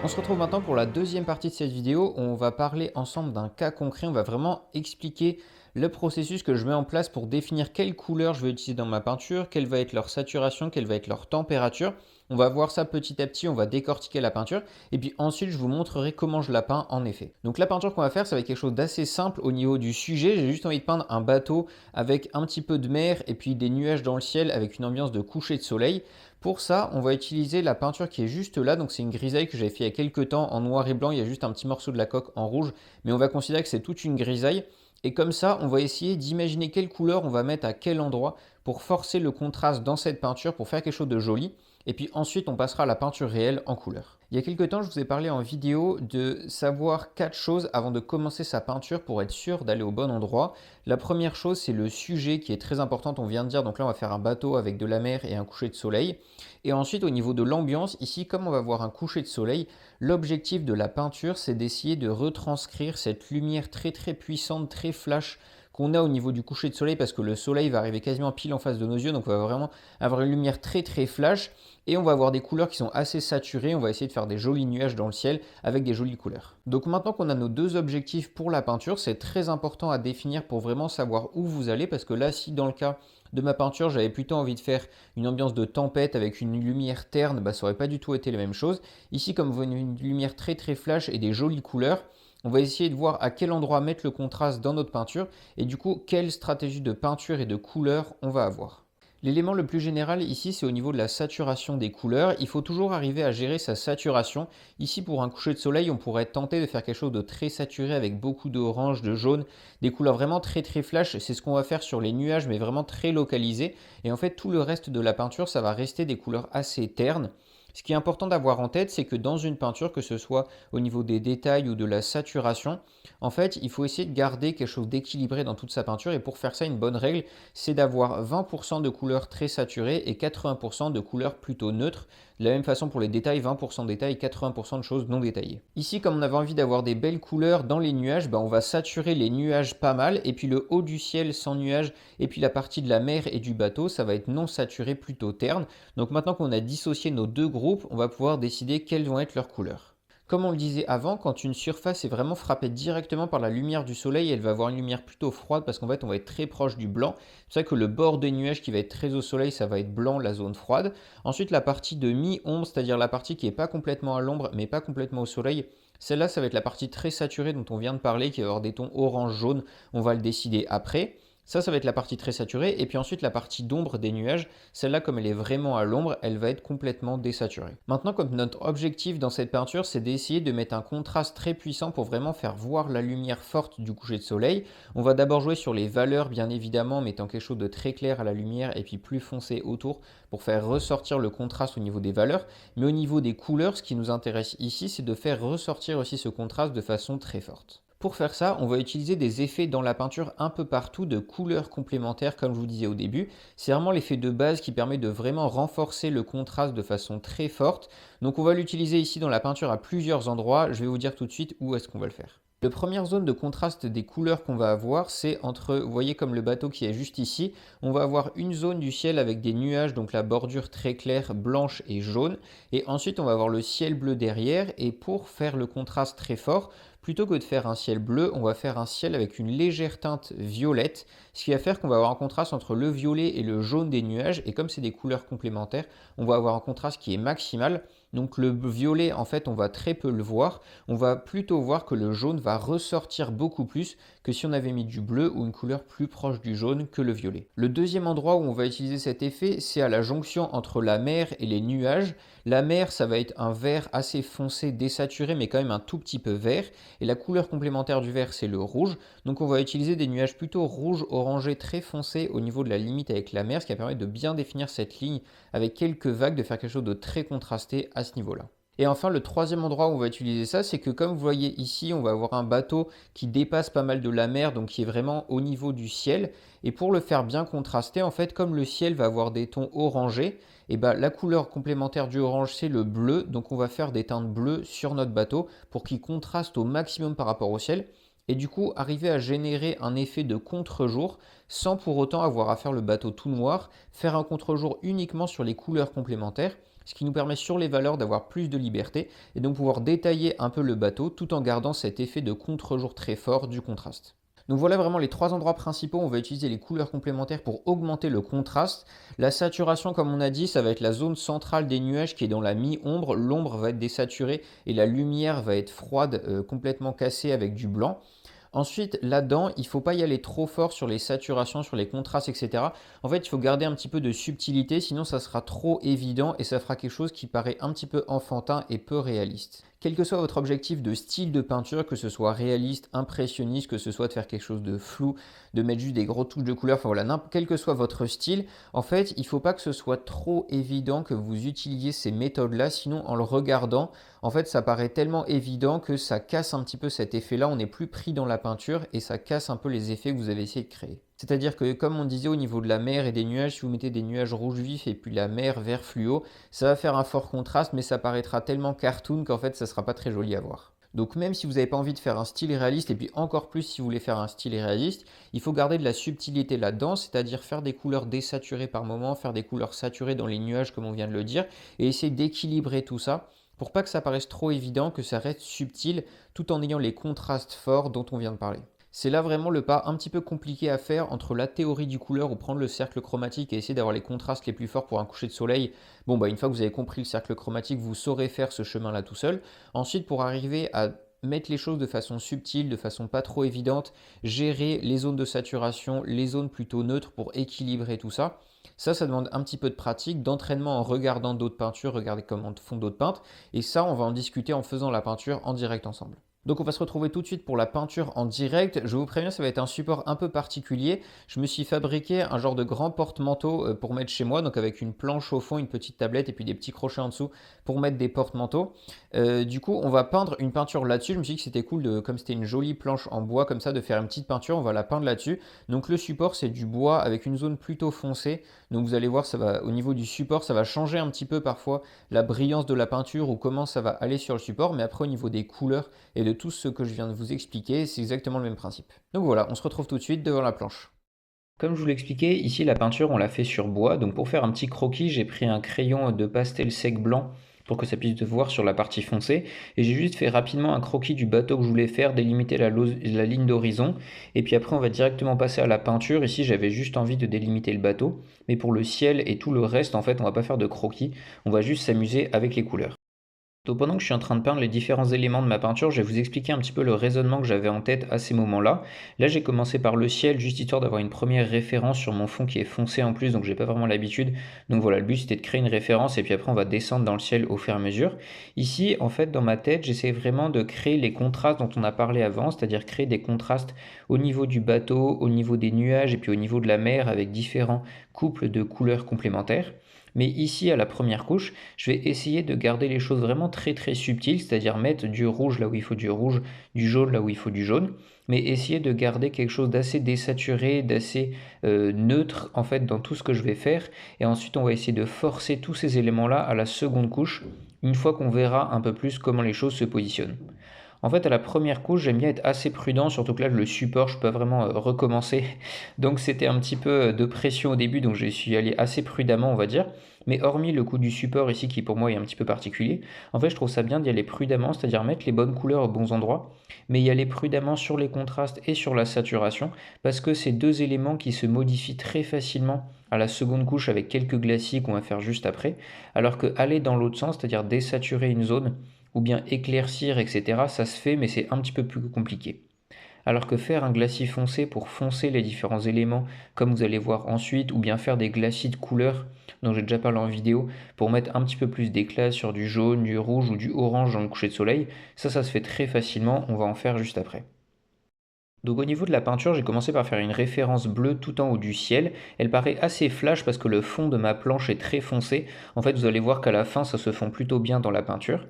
On se retrouve maintenant pour la deuxième partie de cette vidéo où on va parler ensemble d'un cas concret. On va vraiment expliquer le processus que je mets en place pour définir quelle couleur je vais utiliser dans ma peinture, quelle va être leur saturation, quelle va être leur température. On va voir ça petit à petit, on va décortiquer la peinture et puis ensuite je vous montrerai comment je la peins en effet. Donc la peinture qu'on va faire, ça va être quelque chose d'assez simple au niveau du sujet. J'ai juste envie de peindre un bateau avec un petit peu de mer et puis des nuages dans le ciel avec une ambiance de coucher de soleil. Pour ça, on va utiliser la peinture qui est juste là. Donc c'est une grisaille que j'avais fait il y a quelques temps en noir et blanc. Il y a juste un petit morceau de la coque en rouge, mais on va considérer que c'est toute une grisaille. Et comme ça, on va essayer d'imaginer quelle couleur on va mettre à quel endroit pour forcer le contraste dans cette peinture pour faire quelque chose de joli. Et puis ensuite, on passera à la peinture réelle en couleur. Il y a quelques temps, je vous ai parlé en vidéo de savoir 4 choses avant de commencer sa peinture pour être sûr d'aller au bon endroit. La première chose, c'est le sujet qui est très important, on vient de dire. Donc là, on va faire un bateau avec de la mer et un coucher de soleil. Et ensuite, au niveau de l'ambiance, ici, comme on va voir un coucher de soleil, l'objectif de la peinture, c'est d'essayer de retranscrire cette lumière très puissante, très flash qu'on a au niveau du coucher de soleil parce que le soleil va arriver quasiment pile en face de nos yeux. Donc on va vraiment avoir une lumière très flash et on va avoir des couleurs qui sont assez saturées. On va essayer de faire des jolis nuages dans le ciel avec des jolies couleurs. Donc maintenant qu'on a nos deux objectifs pour la peinture, c'est très important à définir pour vraiment savoir où vous allez parce que là, si dans le cas de ma peinture, j'avais plutôt envie de faire une ambiance de tempête avec une lumière terne, ça n'aurait pas du tout été la même chose. Ici, comme vous voyez une lumière très flash et des jolies couleurs, on va essayer de voir à quel endroit mettre le contraste dans notre peinture et du coup, quelle stratégie de peinture et de couleur on va avoir. L'élément le plus général ici, c'est au niveau de la saturation des couleurs. Il faut toujours arriver à gérer sa saturation. Ici, pour un coucher de soleil, on pourrait tenter de faire quelque chose de très saturé avec beaucoup d'orange, de jaune, des couleurs vraiment très flash. C'est ce qu'on va faire sur les nuages, mais vraiment très localisé. Et en fait, tout le reste de la peinture, ça va rester des couleurs assez ternes. Ce qui est important d'avoir en tête, c'est que dans une peinture, que ce soit au niveau des détails ou de la saturation, en fait, il faut essayer de garder quelque chose d'équilibré dans toute sa peinture. Et pour faire ça, une bonne règle, c'est d'avoir 20% de couleurs très saturées et 80% de couleurs plutôt neutres. De la même façon pour les détails, 20% de détails et 80% de choses non détaillées. Ici, comme on avait envie d'avoir des belles couleurs dans les nuages, on va saturer les nuages pas mal. Et puis le haut du ciel sans nuages et puis la partie de la mer et du bateau, ça va être non saturé, plutôt terne. Donc maintenant qu'on a dissocié nos deux groupes, on va pouvoir décider quelles vont être leurs couleurs. Comme on le disait avant, quand une surface est vraiment frappée directement par la lumière du soleil, elle va avoir une lumière plutôt froide parce qu'en fait on va être très proche du blanc. C'est pour ça que le bord des nuages qui va être très au soleil, ça va être blanc, la zone froide. Ensuite la partie de mi-ombre, c'est-à-dire la partie qui n'est pas complètement à l'ombre mais pas complètement au soleil, celle-là ça va être la partie très saturée dont on vient de parler, qui va avoir des tons orange-jaune, on va le décider après. Ça va être la partie très saturée. Et puis ensuite, la partie d'ombre des nuages, celle-là, comme elle est vraiment à l'ombre, elle va être complètement désaturée. Maintenant, comme notre objectif dans cette peinture, c'est d'essayer de mettre un contraste très puissant pour vraiment faire voir la lumière forte du coucher de soleil, on va d'abord jouer sur les valeurs, bien évidemment, mettant quelque chose de très clair à la lumière et puis plus foncé autour pour faire ressortir le contraste au niveau des valeurs. Mais au niveau des couleurs, ce qui nous intéresse ici, c'est de faire ressortir aussi ce contraste de façon très forte. Pour faire ça, on va utiliser des effets dans la peinture un peu partout de couleurs complémentaires comme je vous disais au début. C'est vraiment l'effet de base qui permet de vraiment renforcer le contraste de façon très forte. Donc on va l'utiliser ici dans la peinture à plusieurs endroits. Je vais vous dire tout de suite où est-ce qu'on va le faire. La première zone de contraste des couleurs qu'on va avoir, c'est entre, vous voyez comme le bateau qui est juste ici, on va avoir une zone du ciel avec des nuages, donc la bordure très claire, blanche et jaune. Et ensuite, on va avoir le ciel bleu derrière. Et pour faire le contraste très fort, plutôt que de faire un ciel bleu, on va faire un ciel avec une légère teinte violette, ce qui va faire qu'on va avoir un contraste entre le violet et le jaune des nuages. Et comme c'est des couleurs complémentaires, on va avoir un contraste qui est maximal. Donc le violet, en fait, on va très peu le voir. On va plutôt voir que le jaune va ressortir beaucoup plus que si on avait mis du bleu ou une couleur plus proche du jaune que le violet. Le deuxième endroit où on va utiliser cet effet, c'est à la jonction entre la mer et les nuages. La mer, ça va être un vert assez foncé, désaturé, mais quand même un tout petit peu vert. Et la couleur complémentaire du vert, c'est le rouge. Donc on va utiliser des nuages plutôt rouge orangé très foncés au niveau de la limite avec la mer, ce qui va permettre de bien définir cette ligne avec quelques vagues, de faire quelque chose de très contrasté à ce niveau-là. Et enfin, le troisième endroit où on va utiliser ça, c'est que comme vous voyez ici, on va avoir un bateau qui dépasse pas mal de la mer, donc qui est vraiment au niveau du ciel. Et pour le faire bien contraster, en fait, comme le ciel va avoir des tons orangés, et ben, la couleur complémentaire du orange, c'est le bleu. Donc on va faire des teintes bleues sur notre bateau pour qu'il contraste au maximum par rapport au ciel. Et du coup, arriver à générer un effet de contre-jour sans pour autant avoir à faire le bateau tout noir, faire un contre-jour uniquement sur les couleurs complémentaires, ce qui nous permet sur les valeurs d'avoir plus de liberté et donc pouvoir détailler un peu le bateau tout en gardant cet effet de contre-jour très fort du contraste. Donc voilà vraiment les trois endroits principaux où on va utiliser les couleurs complémentaires pour augmenter le contraste. La saturation, comme on a dit, ça va être la zone centrale des nuages qui est dans la mi-ombre. L'ombre va être désaturée et la lumière va être froide, complètement cassée avec du blanc. Ensuite, là-dedans, il ne faut pas y aller trop fort sur les saturations, sur les contrastes, etc. En fait, il faut garder un petit peu de subtilité, sinon ça sera trop évident et ça fera quelque chose qui paraît un petit peu enfantin et peu réaliste. Quel que soit votre objectif de style de peinture, que ce soit réaliste, impressionniste, que ce soit de faire quelque chose de flou, de mettre juste des grosses touches de couleur, enfin voilà, quel que soit votre style, en fait, il ne faut pas que ce soit trop évident que vous utilisiez ces méthodes-là, sinon en le regardant, en fait, ça paraît tellement évident que ça casse un petit peu cet effet-là, on n'est plus pris dans la peinture et ça casse un peu les effets que vous avez essayé de créer. C'est-à-dire que comme on disait au niveau de la mer et des nuages, si vous mettez des nuages rouge vif et puis la mer vert fluo, ça va faire un fort contraste mais ça paraîtra tellement cartoon qu'en fait ça ne sera pas très joli à voir. Donc même si vous n'avez pas envie de faire un style réaliste et puis encore plus si vous voulez faire un style réaliste, il faut garder de la subtilité là-dedans, c'est-à-dire faire des couleurs désaturées par moment, faire des couleurs saturées dans les nuages comme on vient de le dire et essayer d'équilibrer tout ça pour pas que ça paraisse trop évident, que ça reste subtil tout en ayant les contrastes forts dont on vient de parler. C'est là vraiment le pas un petit peu compliqué à faire entre la théorie du couleur ou prendre le cercle chromatique et essayer d'avoir les contrastes les plus forts pour un coucher de soleil. Bon, bah une fois que vous avez compris le cercle chromatique, vous saurez faire ce chemin-là tout seul. Ensuite, pour arriver à mettre les choses de façon subtile, de façon pas trop évidente, gérer les zones de saturation, les zones plutôt neutres pour équilibrer tout ça. Ça demande un petit peu de pratique, d'entraînement en regardant d'autres peintures, regarder comment font d'autres peintres. Et ça, on va en discuter en faisant la peinture en direct ensemble. Donc on va se retrouver tout de suite pour la peinture en direct. Je vous préviens, ça va être un support un peu particulier. Je me suis fabriqué un genre de grand porte-manteau pour mettre chez moi, donc avec une planche au fond, une petite tablette et puis des petits crochets en dessous pour mettre des porte-manteaux. Du coup, on va peindre une peinture là-dessus. Je me suis dit que c'était cool, comme c'était une jolie planche en bois comme ça, de faire une petite peinture. On va la peindre là-dessus. Donc le support, c'est du bois avec une zone plutôt foncée. Donc vous allez voir, ça va, au niveau du support, ça va changer un petit peu parfois la brillance de la peinture ou comment ça va aller sur le support. Mais après, au niveau des couleurs et de tout ce que je viens de vous expliquer, c'est exactement le même principe. Donc voilà, on se retrouve tout de suite devant la planche. Comme je vous l'expliquais, ici la peinture on l'a fait sur bois, donc pour faire un petit croquis, j'ai pris un crayon de pastel sec blanc pour que ça puisse se voir sur la partie foncée, et j'ai juste fait rapidement un croquis du bateau que je voulais faire, délimiter la ligne d'horizon, et puis après on va directement passer à la peinture. Ici j'avais juste envie de délimiter le bateau, mais pour le ciel et tout le reste en fait on va pas faire de croquis, on va juste s'amuser avec les couleurs. Donc pendant que je suis en train de peindre les différents éléments de ma peinture, je vais vous expliquer un petit peu le raisonnement que j'avais en tête à ces moments-là. Là, j'ai commencé par le ciel, juste histoire d'avoir une première référence sur mon fond qui est foncé en plus, donc j'ai pas vraiment l'habitude. Donc voilà, le but c'était de créer une référence et puis après on va descendre dans le ciel au fur et à mesure. Ici, en fait, dans ma tête, j'essaie vraiment de créer les contrastes dont on a parlé avant, c'est-à-dire créer des contrastes au niveau du bateau, au niveau des nuages et puis au niveau de la mer avec différents couples de couleurs complémentaires. Mais ici, à la première couche, je vais essayer de garder les choses vraiment très très subtiles, c'est-à-dire mettre du rouge là où il faut du rouge, du jaune là où il faut du jaune, mais essayer de garder quelque chose d'assez désaturé, d'assez neutre en fait dans tout ce que je vais faire. Et ensuite, on va essayer de forcer tous ces éléments-là à la seconde couche, une fois qu'on verra un peu plus comment les choses se positionnent. En fait, à la première couche, j'aime bien être assez prudent, surtout que là, le support, je peux pas vraiment recommencer. Donc, c'était un petit peu de pression au début, donc je suis allé assez prudemment, on va dire. Mais hormis le coup du support ici, qui pour moi est un petit peu particulier, en fait, je trouve ça bien d'y aller prudemment, c'est-à-dire mettre les bonnes couleurs aux bons endroits, mais y aller prudemment sur les contrastes et sur la saturation, parce que c'est deux éléments qui se modifient très facilement à la seconde couche avec quelques glacis qu'on va faire juste après, alors que aller dans l'autre sens, c'est-à-dire désaturer une zone, ou bien éclaircir, etc., ça se fait, mais c'est un petit peu plus compliqué. Alors que faire un glacis foncé pour foncer les différents éléments, comme vous allez voir ensuite, ou bien faire des glacis de couleur, dont j'ai déjà parlé en vidéo, pour mettre un petit peu plus d'éclat sur du jaune, du rouge ou du orange dans le coucher de soleil, ça se fait très facilement, on va en faire juste après. Donc au niveau de la peinture, j'ai commencé par faire une référence bleue tout en haut du ciel. Elle paraît assez flash parce que le fond de ma planche est très foncé. En fait, vous allez voir qu'à la fin, ça se fond plutôt bien dans la peinture.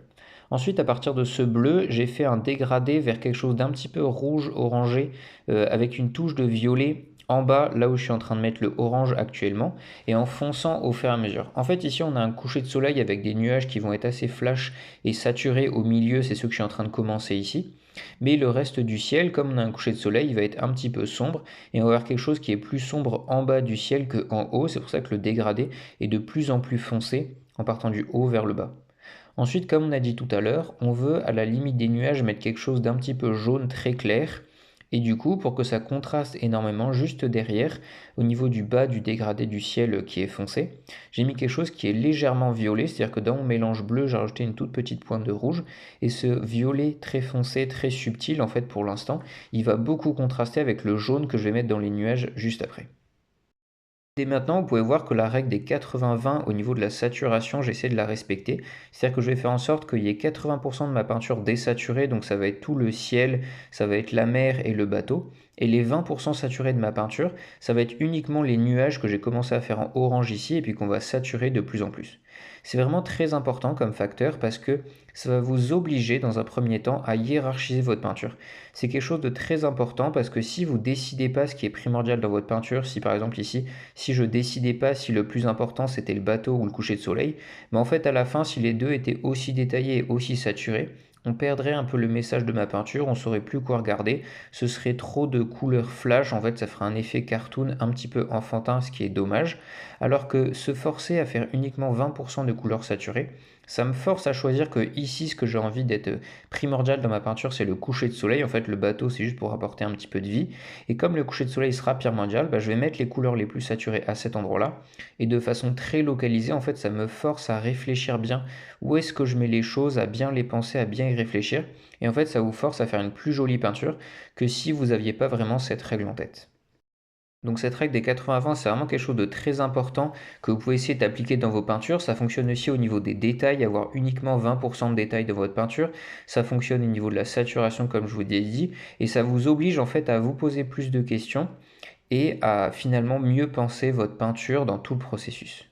Ensuite, à partir de ce bleu, j'ai fait un dégradé vers quelque chose d'un petit peu rouge orangé avec une touche de violet en bas, là où je suis en train de mettre le orange actuellement, et en fonçant au fur et à mesure. En fait, ici, on a un coucher de soleil avec des nuages qui vont être assez flash et saturés au milieu, c'est ceux que je suis en train de commencer ici. Mais le reste du ciel, comme on a un coucher de soleil, il va être un petit peu sombre, et on va avoir quelque chose qui est plus sombre en bas du ciel qu'en haut, c'est pour ça que le dégradé est de plus en plus foncé en partant du haut vers le bas. Ensuite, comme on a dit tout à l'heure, on veut à la limite des nuages mettre quelque chose d'un petit peu jaune très clair. Et du coup, pour que ça contraste énormément, juste derrière, au niveau du bas du dégradé du ciel qui est foncé, j'ai mis quelque chose qui est légèrement violet, c'est-à-dire que dans mon mélange bleu, j'ai rajouté une toute petite pointe de rouge. Et ce violet très foncé, très subtil, en fait, pour l'instant, il va beaucoup contraster avec le jaune que je vais mettre dans les nuages juste après. Dès maintenant, vous pouvez voir que la règle des 80-20 au niveau de la saturation, j'essaie de la respecter. C'est-à-dire que je vais faire en sorte qu'il y ait 80% de ma peinture désaturée, donc ça va être tout le ciel, ça va être la mer et le bateau. Et les 20% saturés de ma peinture, ça va être uniquement les nuages que j'ai commencé à faire en orange ici et puis qu'on va saturer de plus en plus. C'est vraiment très important comme facteur parce que ça va vous obliger dans un premier temps à hiérarchiser votre peinture. C'est quelque chose de très important parce que si vous ne décidez pas ce qui est primordial dans votre peinture, si par exemple ici, si je décidais pas si le plus important c'était le bateau ou le coucher de soleil, mais en fait à la fin si les deux étaient aussi détaillés et aussi saturés, on perdrait un peu le message de ma peinture, on saurait plus quoi regarder, ce serait trop de couleurs flash, en fait ça ferait un effet cartoon un petit peu enfantin, ce qui est dommage, alors que se forcer à faire uniquement 20% de couleurs saturées, ça me force à choisir que ici ce que j'ai envie d'être primordial dans ma peinture c'est le coucher de soleil, en fait le bateau c'est juste pour apporter un petit peu de vie, et comme le coucher de soleil sera primordial, je vais mettre les couleurs les plus saturées à cet endroit-là, et de façon très localisée, en fait ça me force à réfléchir bien où est-ce que je mets les choses, à bien les penser, à bien y réfléchir, et en fait ça vous force à faire une plus jolie peinture que si vous n'aviez pas vraiment cette règle en tête. Donc cette règle des 80-20, c'est vraiment quelque chose de très important que vous pouvez essayer d'appliquer dans vos peintures. Ça fonctionne aussi au niveau des détails, avoir uniquement 20% de détails dans votre peinture. Ça fonctionne au niveau de la saturation comme je vous l'ai dit. Et ça vous oblige en fait à vous poser plus de questions et à finalement mieux penser votre peinture dans tout le processus.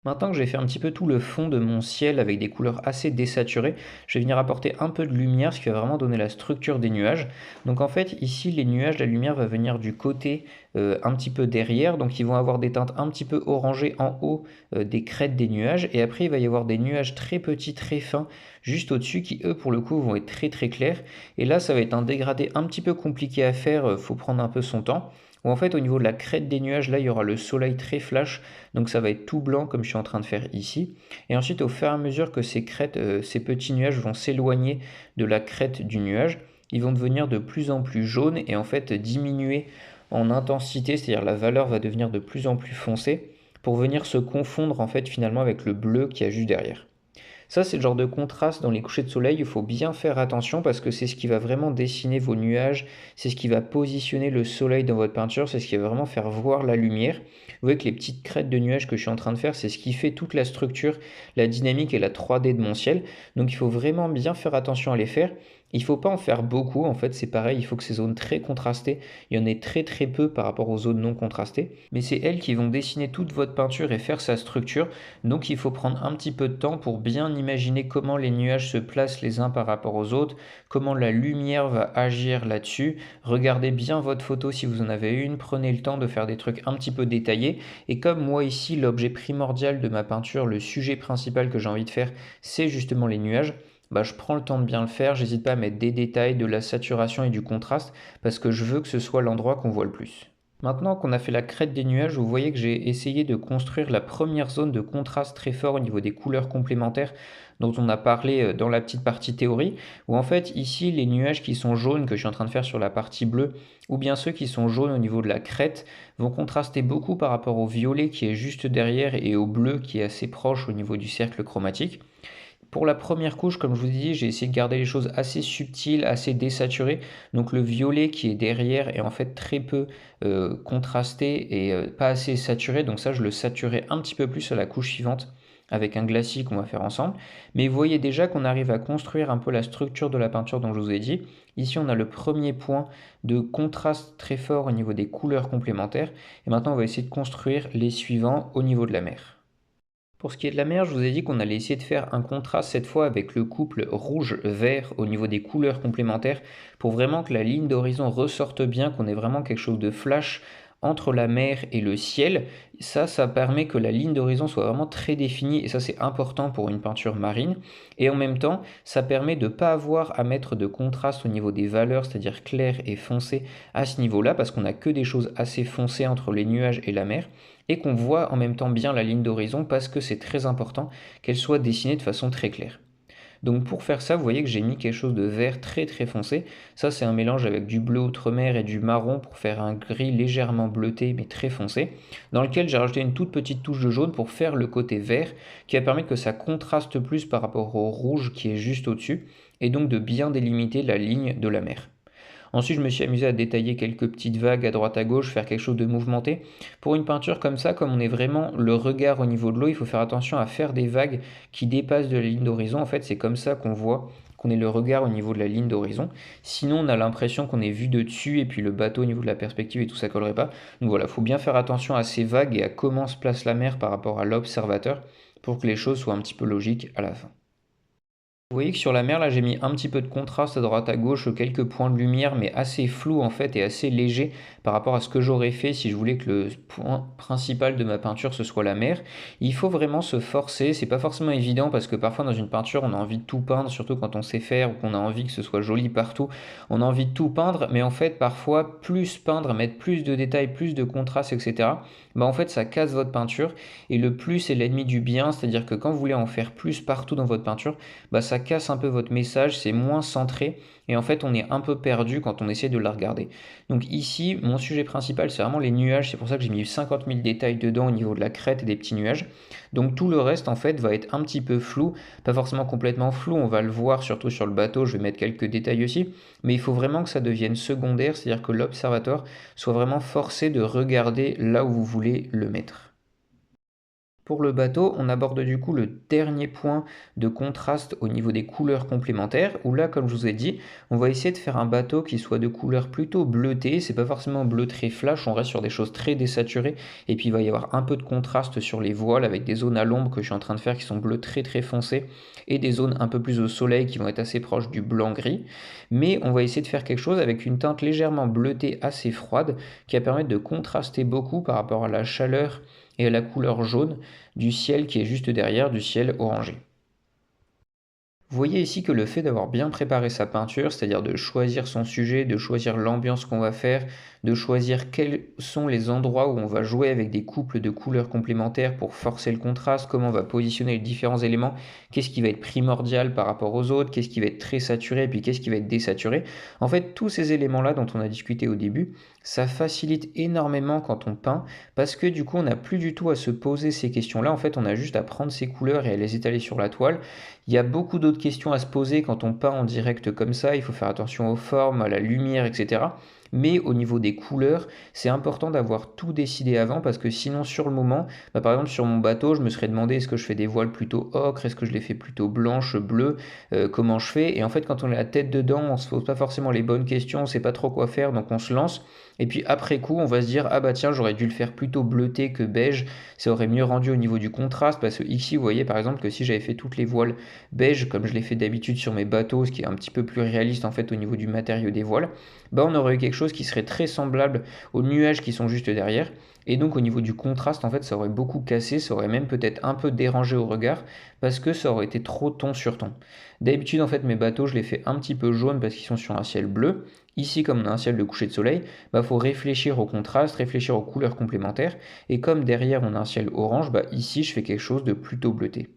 Maintenant que j'ai fait un petit peu tout le fond de mon ciel avec des couleurs assez désaturées, je vais venir apporter un peu de lumière, ce qui va vraiment donner la structure des nuages. Donc en fait, ici, les nuages, la lumière va venir du côté un petit peu derrière, donc ils vont avoir des teintes un petit peu orangées en haut des crêtes des nuages, et après il va y avoir des nuages très petits, très fins, juste au-dessus, qui eux, pour le coup, vont être très très clairs. Et là, ça va être un dégradé un petit peu compliqué à faire, faut prendre un peu son temps. Où en fait, au niveau de la crête des nuages, là, il y aura le soleil très flash, donc ça va être tout blanc comme je suis en train de faire ici. Et ensuite, au fur et à mesure que ces crêtes, ces petits nuages vont s'éloigner de la crête du nuage, ils vont devenir de plus en plus jaunes et en fait diminuer en intensité, c'est-à-dire la valeur va devenir de plus en plus foncée pour venir se confondre en fait finalement avec le bleu qu'il y a juste derrière. Ça, c'est le genre de contraste dans les couchers de soleil, il faut bien faire attention parce que c'est ce qui va vraiment dessiner vos nuages, c'est ce qui va positionner le soleil dans votre peinture, c'est ce qui va vraiment faire voir la lumière. Vous voyez que les petites crêtes de nuages que je suis en train de faire, c'est ce qui fait toute la structure, la dynamique et la 3D de mon ciel. Donc il faut vraiment bien faire attention à les faire. Il ne faut pas en faire beaucoup, en fait c'est pareil, il faut que ces zones très contrastées, il y en ait très très peu par rapport aux zones non contrastées, mais c'est elles qui vont dessiner toute votre peinture et faire sa structure, donc il faut prendre un petit peu de temps pour bien imaginer comment les nuages se placent les uns par rapport aux autres, comment la lumière va agir là-dessus, regardez bien votre photo si vous en avez une, prenez le temps de faire des trucs un petit peu détaillés, et comme moi ici l'objet primordial de ma peinture, le sujet principal que j'ai envie de faire, c'est justement les nuages, bah, je prends le temps de bien le faire, j'hésite pas à mettre des détails, de la saturation et du contraste, parce que je veux que ce soit l'endroit qu'on voit le plus. Maintenant qu'on a fait la crête des nuages, vous voyez que j'ai essayé de construire la première zone de contraste très fort au niveau des couleurs complémentaires dont on a parlé dans la petite partie théorie, où en fait ici les nuages qui sont jaunes que je suis en train de faire sur la partie bleue, ou bien ceux qui sont jaunes au niveau de la crête, vont contraster beaucoup par rapport au violet qui est juste derrière et au bleu qui est assez proche au niveau du cercle chromatique. Pour la première couche, comme je vous ai dit, j'ai essayé de garder les choses assez subtiles, assez désaturées. Donc le violet qui est derrière est en fait très peu contrasté et pas assez saturé. Donc ça, je le saturerai un petit peu plus à la couche suivante avec un glacis qu'on va faire ensemble. Mais vous voyez déjà qu'on arrive à construire un peu la structure de la peinture dont je vous ai dit. Ici, on a le premier point de contraste très fort au niveau des couleurs complémentaires. Et maintenant, on va essayer de construire les suivants au niveau de la mer. Pour ce qui est de la mer, je vous ai dit qu'on allait essayer de faire un contraste cette fois avec le couple rouge-vert au niveau des couleurs complémentaires pour vraiment que la ligne d'horizon ressorte bien, qu'on ait vraiment quelque chose de flash entre la mer et le ciel. Ça permet que la ligne d'horizon soit vraiment très définie et ça c'est important pour une peinture marine. Et en même temps, ça permet de ne pas avoir à mettre de contraste au niveau des valeurs, c'est-à-dire clair et foncé à ce niveau-là parce qu'on n'a que des choses assez foncées entre les nuages et la mer et qu'on voit en même temps bien la ligne d'horizon parce que c'est très important qu'elle soit dessinée de façon très claire. Donc pour faire ça, vous voyez que j'ai mis quelque chose de vert très très foncé. Ça c'est un mélange avec du bleu outre-mer et du marron pour faire un gris légèrement bleuté mais très foncé, dans lequel j'ai rajouté une toute petite touche de jaune pour faire le côté vert qui va permettre que ça contraste plus par rapport au rouge qui est juste au-dessus et donc de bien délimiter la ligne de la mer. Ensuite, je me suis amusé à détailler quelques petites vagues à droite à gauche, faire quelque chose de mouvementé. Pour une peinture comme ça, comme on est vraiment le regard au niveau de l'eau, il faut faire attention à faire des vagues qui dépassent de la ligne d'horizon. En fait, c'est comme ça qu'on voit qu'on est le regard au niveau de la ligne d'horizon. Sinon, on a l'impression qu'on est vu de dessus et puis le bateau au niveau de la perspective et tout ça collerait pas. Donc voilà, il faut bien faire attention à ces vagues et à comment se place la mer par rapport à l'observateur pour que les choses soient un petit peu logiques à la fin. Vous voyez que sur la mer, là, j'ai mis un petit peu de contraste à droite à gauche, quelques points de lumière, mais assez flous en fait et assez légers par rapport à ce que j'aurais fait si je voulais que le point principal de ma peinture ce soit la mer. Il faut vraiment se forcer, c'est pas forcément évident parce que parfois dans une peinture on a envie de tout peindre, surtout quand on sait faire ou qu'on a envie que ce soit joli partout, on a envie de tout peindre, mais en fait parfois plus peindre, mettre plus de détails, plus de contraste, etc. Bah en fait ça casse votre peinture et le plus est l'ennemi du bien, c'est-à-dire que quand vous voulez en faire plus partout dans votre peinture, bah ça casse un peu votre message, c'est moins centré et en fait on est un peu perdu quand on essaie de la regarder. Donc ici, mon sujet principal c'est vraiment les nuages, c'est pour ça que j'ai mis 50 000 détails dedans au niveau de la crête et des petits nuages. Donc tout le reste en fait va être un petit peu flou, pas forcément complètement flou, on va le voir surtout sur le bateau, je vais mettre quelques détails aussi, mais il faut vraiment que ça devienne secondaire, c'est-à-dire que l'observateur soit vraiment forcé de regarder là où vous voulez le mettre. Pour le bateau, on aborde du coup le dernier point de contraste au niveau des couleurs complémentaires, où là, comme je vous ai dit, on va essayer de faire un bateau qui soit de couleur plutôt bleutée, c'est pas forcément bleu très flash, on reste sur des choses très désaturées, et puis il va y avoir un peu de contraste sur les voiles avec des zones à l'ombre que je suis en train de faire qui sont bleues très très foncées, et des zones un peu plus au soleil qui vont être assez proches du blanc-gris, mais on va essayer de faire quelque chose avec une teinte légèrement bleutée assez froide, qui va permettre de contraster beaucoup par rapport à la chaleur et à la couleur jaune du ciel qui est juste derrière, du ciel orangé. Vous voyez ici que le fait d'avoir bien préparé sa peinture, c'est-à-dire de choisir son sujet, de choisir l'ambiance qu'on va faire, de choisir quels sont les endroits où on va jouer avec des couples de couleurs complémentaires pour forcer le contraste, comment on va positionner les différents éléments, qu'est-ce qui va être primordial par rapport aux autres, qu'est-ce qui va être très saturé, et puis qu'est-ce qui va être désaturé. En fait, tous ces éléments-là dont on a discuté au début, ça facilite énormément quand on peint, parce que du coup, on n'a plus du tout à se poser ces questions-là. En fait, on a juste à prendre ces couleurs et à les étaler sur la toile. Il y a beaucoup d'autres questions à se poser quand on peint en direct comme ça. Il faut faire attention aux formes, à la lumière, etc. Mais au niveau des couleurs, c'est important d'avoir tout décidé avant parce que sinon sur le moment, bah, par exemple sur mon bateau, je me serais demandé est-ce que je fais des voiles plutôt ocre, est-ce que je les fais plutôt blanches, bleues, comment je fais. Et en fait quand on a la tête dedans, on se pose pas forcément les bonnes questions, on sait pas trop quoi faire, donc on se lance. Et puis après coup, on va se dire ah bah tiens j'aurais dû le faire plutôt bleuté que beige, ça aurait mieux rendu au niveau du contraste parce que ici vous voyez par exemple que si j'avais fait toutes les voiles beige comme je l'ai fait d'habitude sur mes bateaux, ce qui est un petit peu plus réaliste en fait au niveau du matériau des voiles, bah on aurait eu quelque chose chose qui serait très semblable aux nuages qui sont juste derrière. Et donc au niveau du contraste, en fait, ça aurait beaucoup cassé, ça aurait même peut-être un peu dérangé au regard parce que ça aurait été trop ton sur ton. D'habitude, en fait, mes bateaux, je les fais un petit peu jaunes parce qu'ils sont sur un ciel bleu. Ici, comme on a un ciel de coucher de soleil, bah, faut réfléchir au contraste, réfléchir aux couleurs complémentaires. Et comme derrière, on a un ciel orange, bah, ici, je fais quelque chose de plutôt bleuté.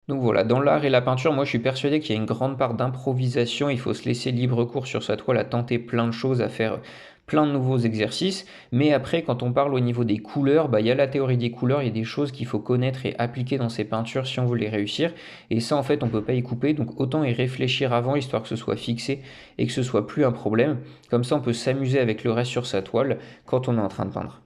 Donc voilà, dans l'art et la peinture, moi je suis persuadé qu'il y a une grande part d'improvisation, il faut se laisser libre cours sur sa toile, à tenter plein de choses, à faire plein de nouveaux exercices, mais après quand on parle au niveau des couleurs, bah, il y a la théorie des couleurs, il y a des choses qu'il faut connaître et appliquer dans ses peintures si on veut les réussir, et ça en fait on peut pas y couper, donc autant y réfléchir avant, histoire que ce soit fixé et que ce soit plus un problème, comme ça on peut s'amuser avec le reste sur sa toile quand on est en train de peindre.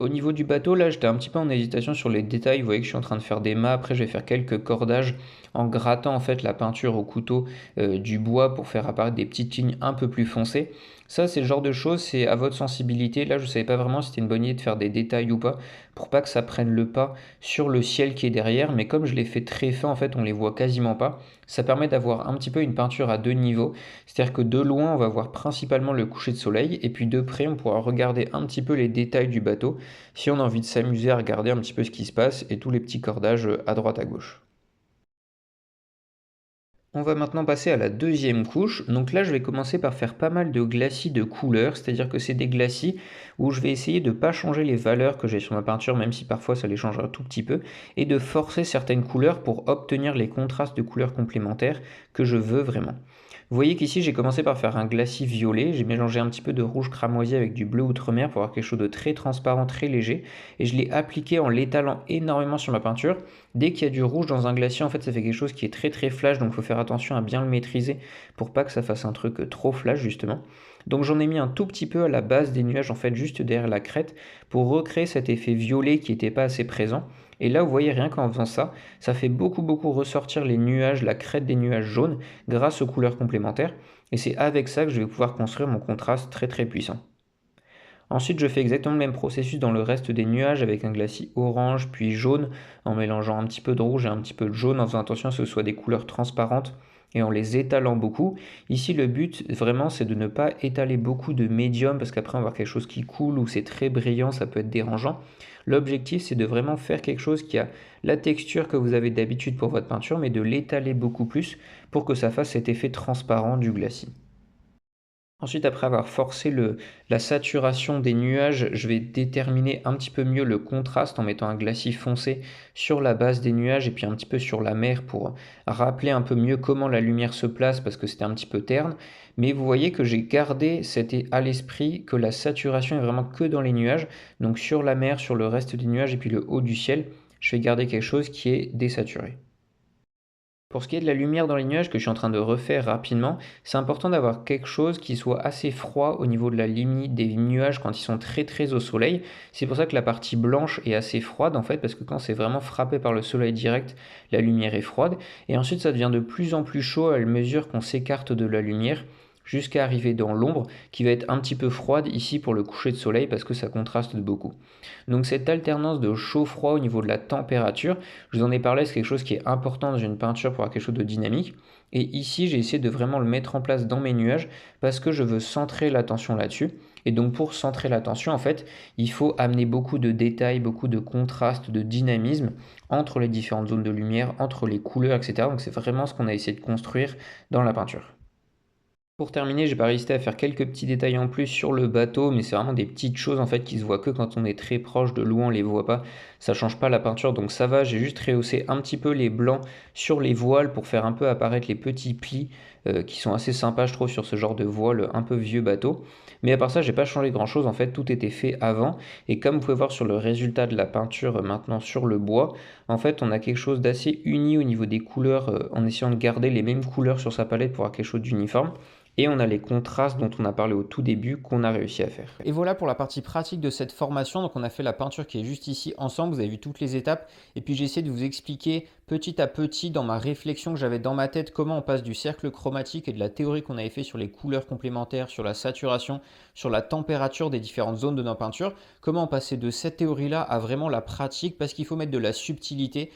Au niveau du bateau, là, j'étais un petit peu en hésitation sur les détails. Vous voyez que je suis en train de faire des mâts. Après, je vais faire quelques cordages en grattant en fait la peinture au couteau du bois pour faire apparaître des petites lignes un peu plus foncées. Ça, c'est le genre de choses, c'est à votre sensibilité. Là, je ne savais pas vraiment si c'était une bonne idée de faire des détails ou pas pour pas que ça prenne le pas sur le ciel qui est derrière. Mais comme je l'ai fait très fin, en fait, on les voit quasiment pas. Ça permet d'avoir un petit peu une peinture à deux niveaux. C'est-à-dire que de loin, on va voir principalement le coucher de soleil et puis de près, on pourra regarder un petit peu les détails du bateau si on a envie de s'amuser à regarder un petit peu ce qui se passe et tous les petits cordages à droite à gauche. On va maintenant passer à la deuxième couche. Donc là, je vais commencer par faire pas mal de glacis de couleurs, c'est-à-dire que c'est des glacis où je vais essayer de ne pas changer les valeurs que j'ai sur ma peinture, même si parfois ça les change un tout petit peu, et de forcer certaines couleurs pour obtenir les contrastes de couleurs complémentaires que je veux vraiment. Vous voyez qu'ici, j'ai commencé par faire un glacis violet. J'ai mélangé un petit peu de rouge cramoisi avec du bleu outre-mer pour avoir quelque chose de très transparent, très léger. Et je l'ai appliqué en l'étalant énormément sur ma peinture. Dès qu'il y a du rouge dans un glacis, en fait, ça fait quelque chose qui est très très flash. Donc, il faut faire attention à bien le maîtriser pour pas que ça fasse un truc trop flash, justement. Donc, j'en ai mis un tout petit peu à la base des nuages, en fait, juste derrière la crête pour recréer cet effet violet qui n'était pas assez présent. Et là, vous voyez, rien qu'en faisant ça, ça fait beaucoup ressortir les nuages, la crête des nuages jaunes, grâce aux couleurs complémentaires. Et c'est avec ça que je vais pouvoir construire mon contraste très très puissant. Ensuite, je fais exactement le même processus dans le reste des nuages avec un glacis orange puis jaune, en mélangeant un petit peu de rouge et un petit peu de jaune, en faisant attention à ce que ce soit des couleurs transparentes et en les étalant beaucoup. Ici, le but vraiment, c'est de ne pas étaler beaucoup de médium parce qu'après, on va avoir quelque chose qui coule ou c'est très brillant, ça peut être dérangeant. L'objectif, c'est de vraiment faire quelque chose qui a la texture que vous avez d'habitude pour votre peinture, mais de l'étaler beaucoup plus pour que ça fasse cet effet transparent du glacis. Ensuite, après avoir forcé la saturation des nuages, je vais déterminer un petit peu mieux le contraste en mettant un glacis foncé sur la base des nuages et puis un petit peu sur la mer pour rappeler un peu mieux comment la lumière se place parce que c'était un petit peu terne. Mais vous voyez que j'ai gardé à l'esprit que la saturation est vraiment que dans les nuages. Donc sur la mer, sur le reste des nuages et puis le haut du ciel, je vais garder quelque chose qui est désaturé. Pour ce qui est de la lumière dans les nuages que je suis en train de refaire rapidement, c'est important d'avoir quelque chose qui soit assez froid au niveau de la limite des nuages quand ils sont très au soleil. C'est pour ça que la partie blanche est assez froide en fait, parce que quand c'est vraiment frappé par le soleil direct, la lumière est froide. Et ensuite ça devient de plus en plus chaud à mesure qu'on s'écarte de la lumière jusqu'à arriver dans l'ombre qui va être un petit peu froide ici pour le coucher de soleil parce que ça contraste beaucoup. Donc cette alternance de chaud-froid au niveau de la température, je vous en ai parlé, c'est quelque chose qui est important dans une peinture pour avoir quelque chose de dynamique. Et ici, j'ai essayé de vraiment le mettre en place dans mes nuages parce que je veux centrer l'attention là-dessus. Et donc pour centrer l'attention, en fait, il faut amener beaucoup de détails, beaucoup de contrastes, de dynamisme entre les différentes zones de lumière, entre les couleurs, etc. Donc c'est vraiment ce qu'on a essayé de construire dans la peinture. Pour terminer, j'ai pas réussi à faire quelques petits détails en plus sur le bateau, mais c'est vraiment des petites choses en fait qui se voient que quand on est très proche de loin, on les voit pas. Ça change pas la peinture, donc ça va. J'ai juste rehaussé un petit peu les blancs sur les voiles pour faire un peu apparaître les petits plis qui sont assez sympas, je trouve, sur ce genre de voile un peu vieux bateau. Mais à part ça, j'ai pas changé grand chose. En fait, tout était fait avant. Et comme vous pouvez voir sur le résultat de la peinture maintenant sur le bois, en fait, on a quelque chose d'assez uni au niveau des couleurs en essayant de garder les mêmes couleurs sur sa palette pour avoir quelque chose d'uniforme. Et on a les contrastes dont on a parlé au tout début qu'on a réussi à faire. Et voilà pour la partie pratique de cette formation. Donc on a fait la peinture qui est juste ici ensemble. Vous avez vu toutes les étapes. Et puis j'ai essayé de vous expliquer petit à petit dans ma réflexion que j'avais dans ma tête, comment on passe du cercle chromatique et de la théorie qu'on avait fait sur les couleurs complémentaires, sur la saturation, sur la température des différentes zones de nos peintures, comment on passait de cette théorie-là à vraiment la pratique, parce qu'il faut mettre de la subtilité,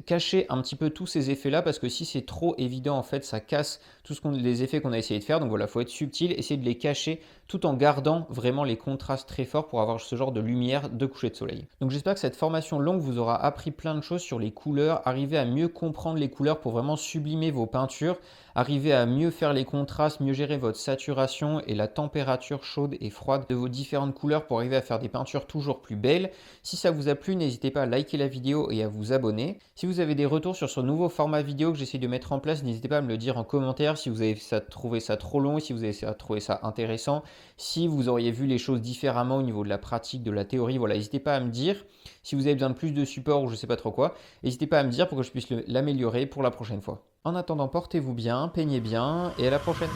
cacher un petit peu tous ces effets-là, parce que si c'est trop évident, en fait, ça casse les effets qu'on a essayé de faire. Donc voilà, il faut être subtil, essayer de les cacher tout en gardant vraiment les contrastes très forts pour avoir ce genre de lumière de coucher de soleil. Donc j'espère que cette formation longue vous aura appris plein de choses sur les couleurs, arriver à mieux comprendre les couleurs pour vraiment sublimer vos peintures, arriver à mieux faire les contrastes, mieux gérer votre saturation et la température chaude et froide de vos différentes couleurs pour arriver à faire des peintures toujours plus belles. Si ça vous a plu, n'hésitez pas à liker la vidéo et à vous abonner. Si vous avez des retours sur ce nouveau format vidéo que j'essaie de mettre en place, n'hésitez pas à me le dire en commentaire si vous avez trouvé ça trop long, si vous avez trouvé ça intéressant, si vous auriez vu les choses différemment au niveau de la pratique, de la théorie. Voilà, n'hésitez pas à me dire. Si vous avez besoin de plus de support ou je ne sais pas trop quoi, n'hésitez pas à me dire pour que je puisse l'améliorer pour la prochaine fois. En attendant, portez-vous bien, peignez bien et à la prochaine.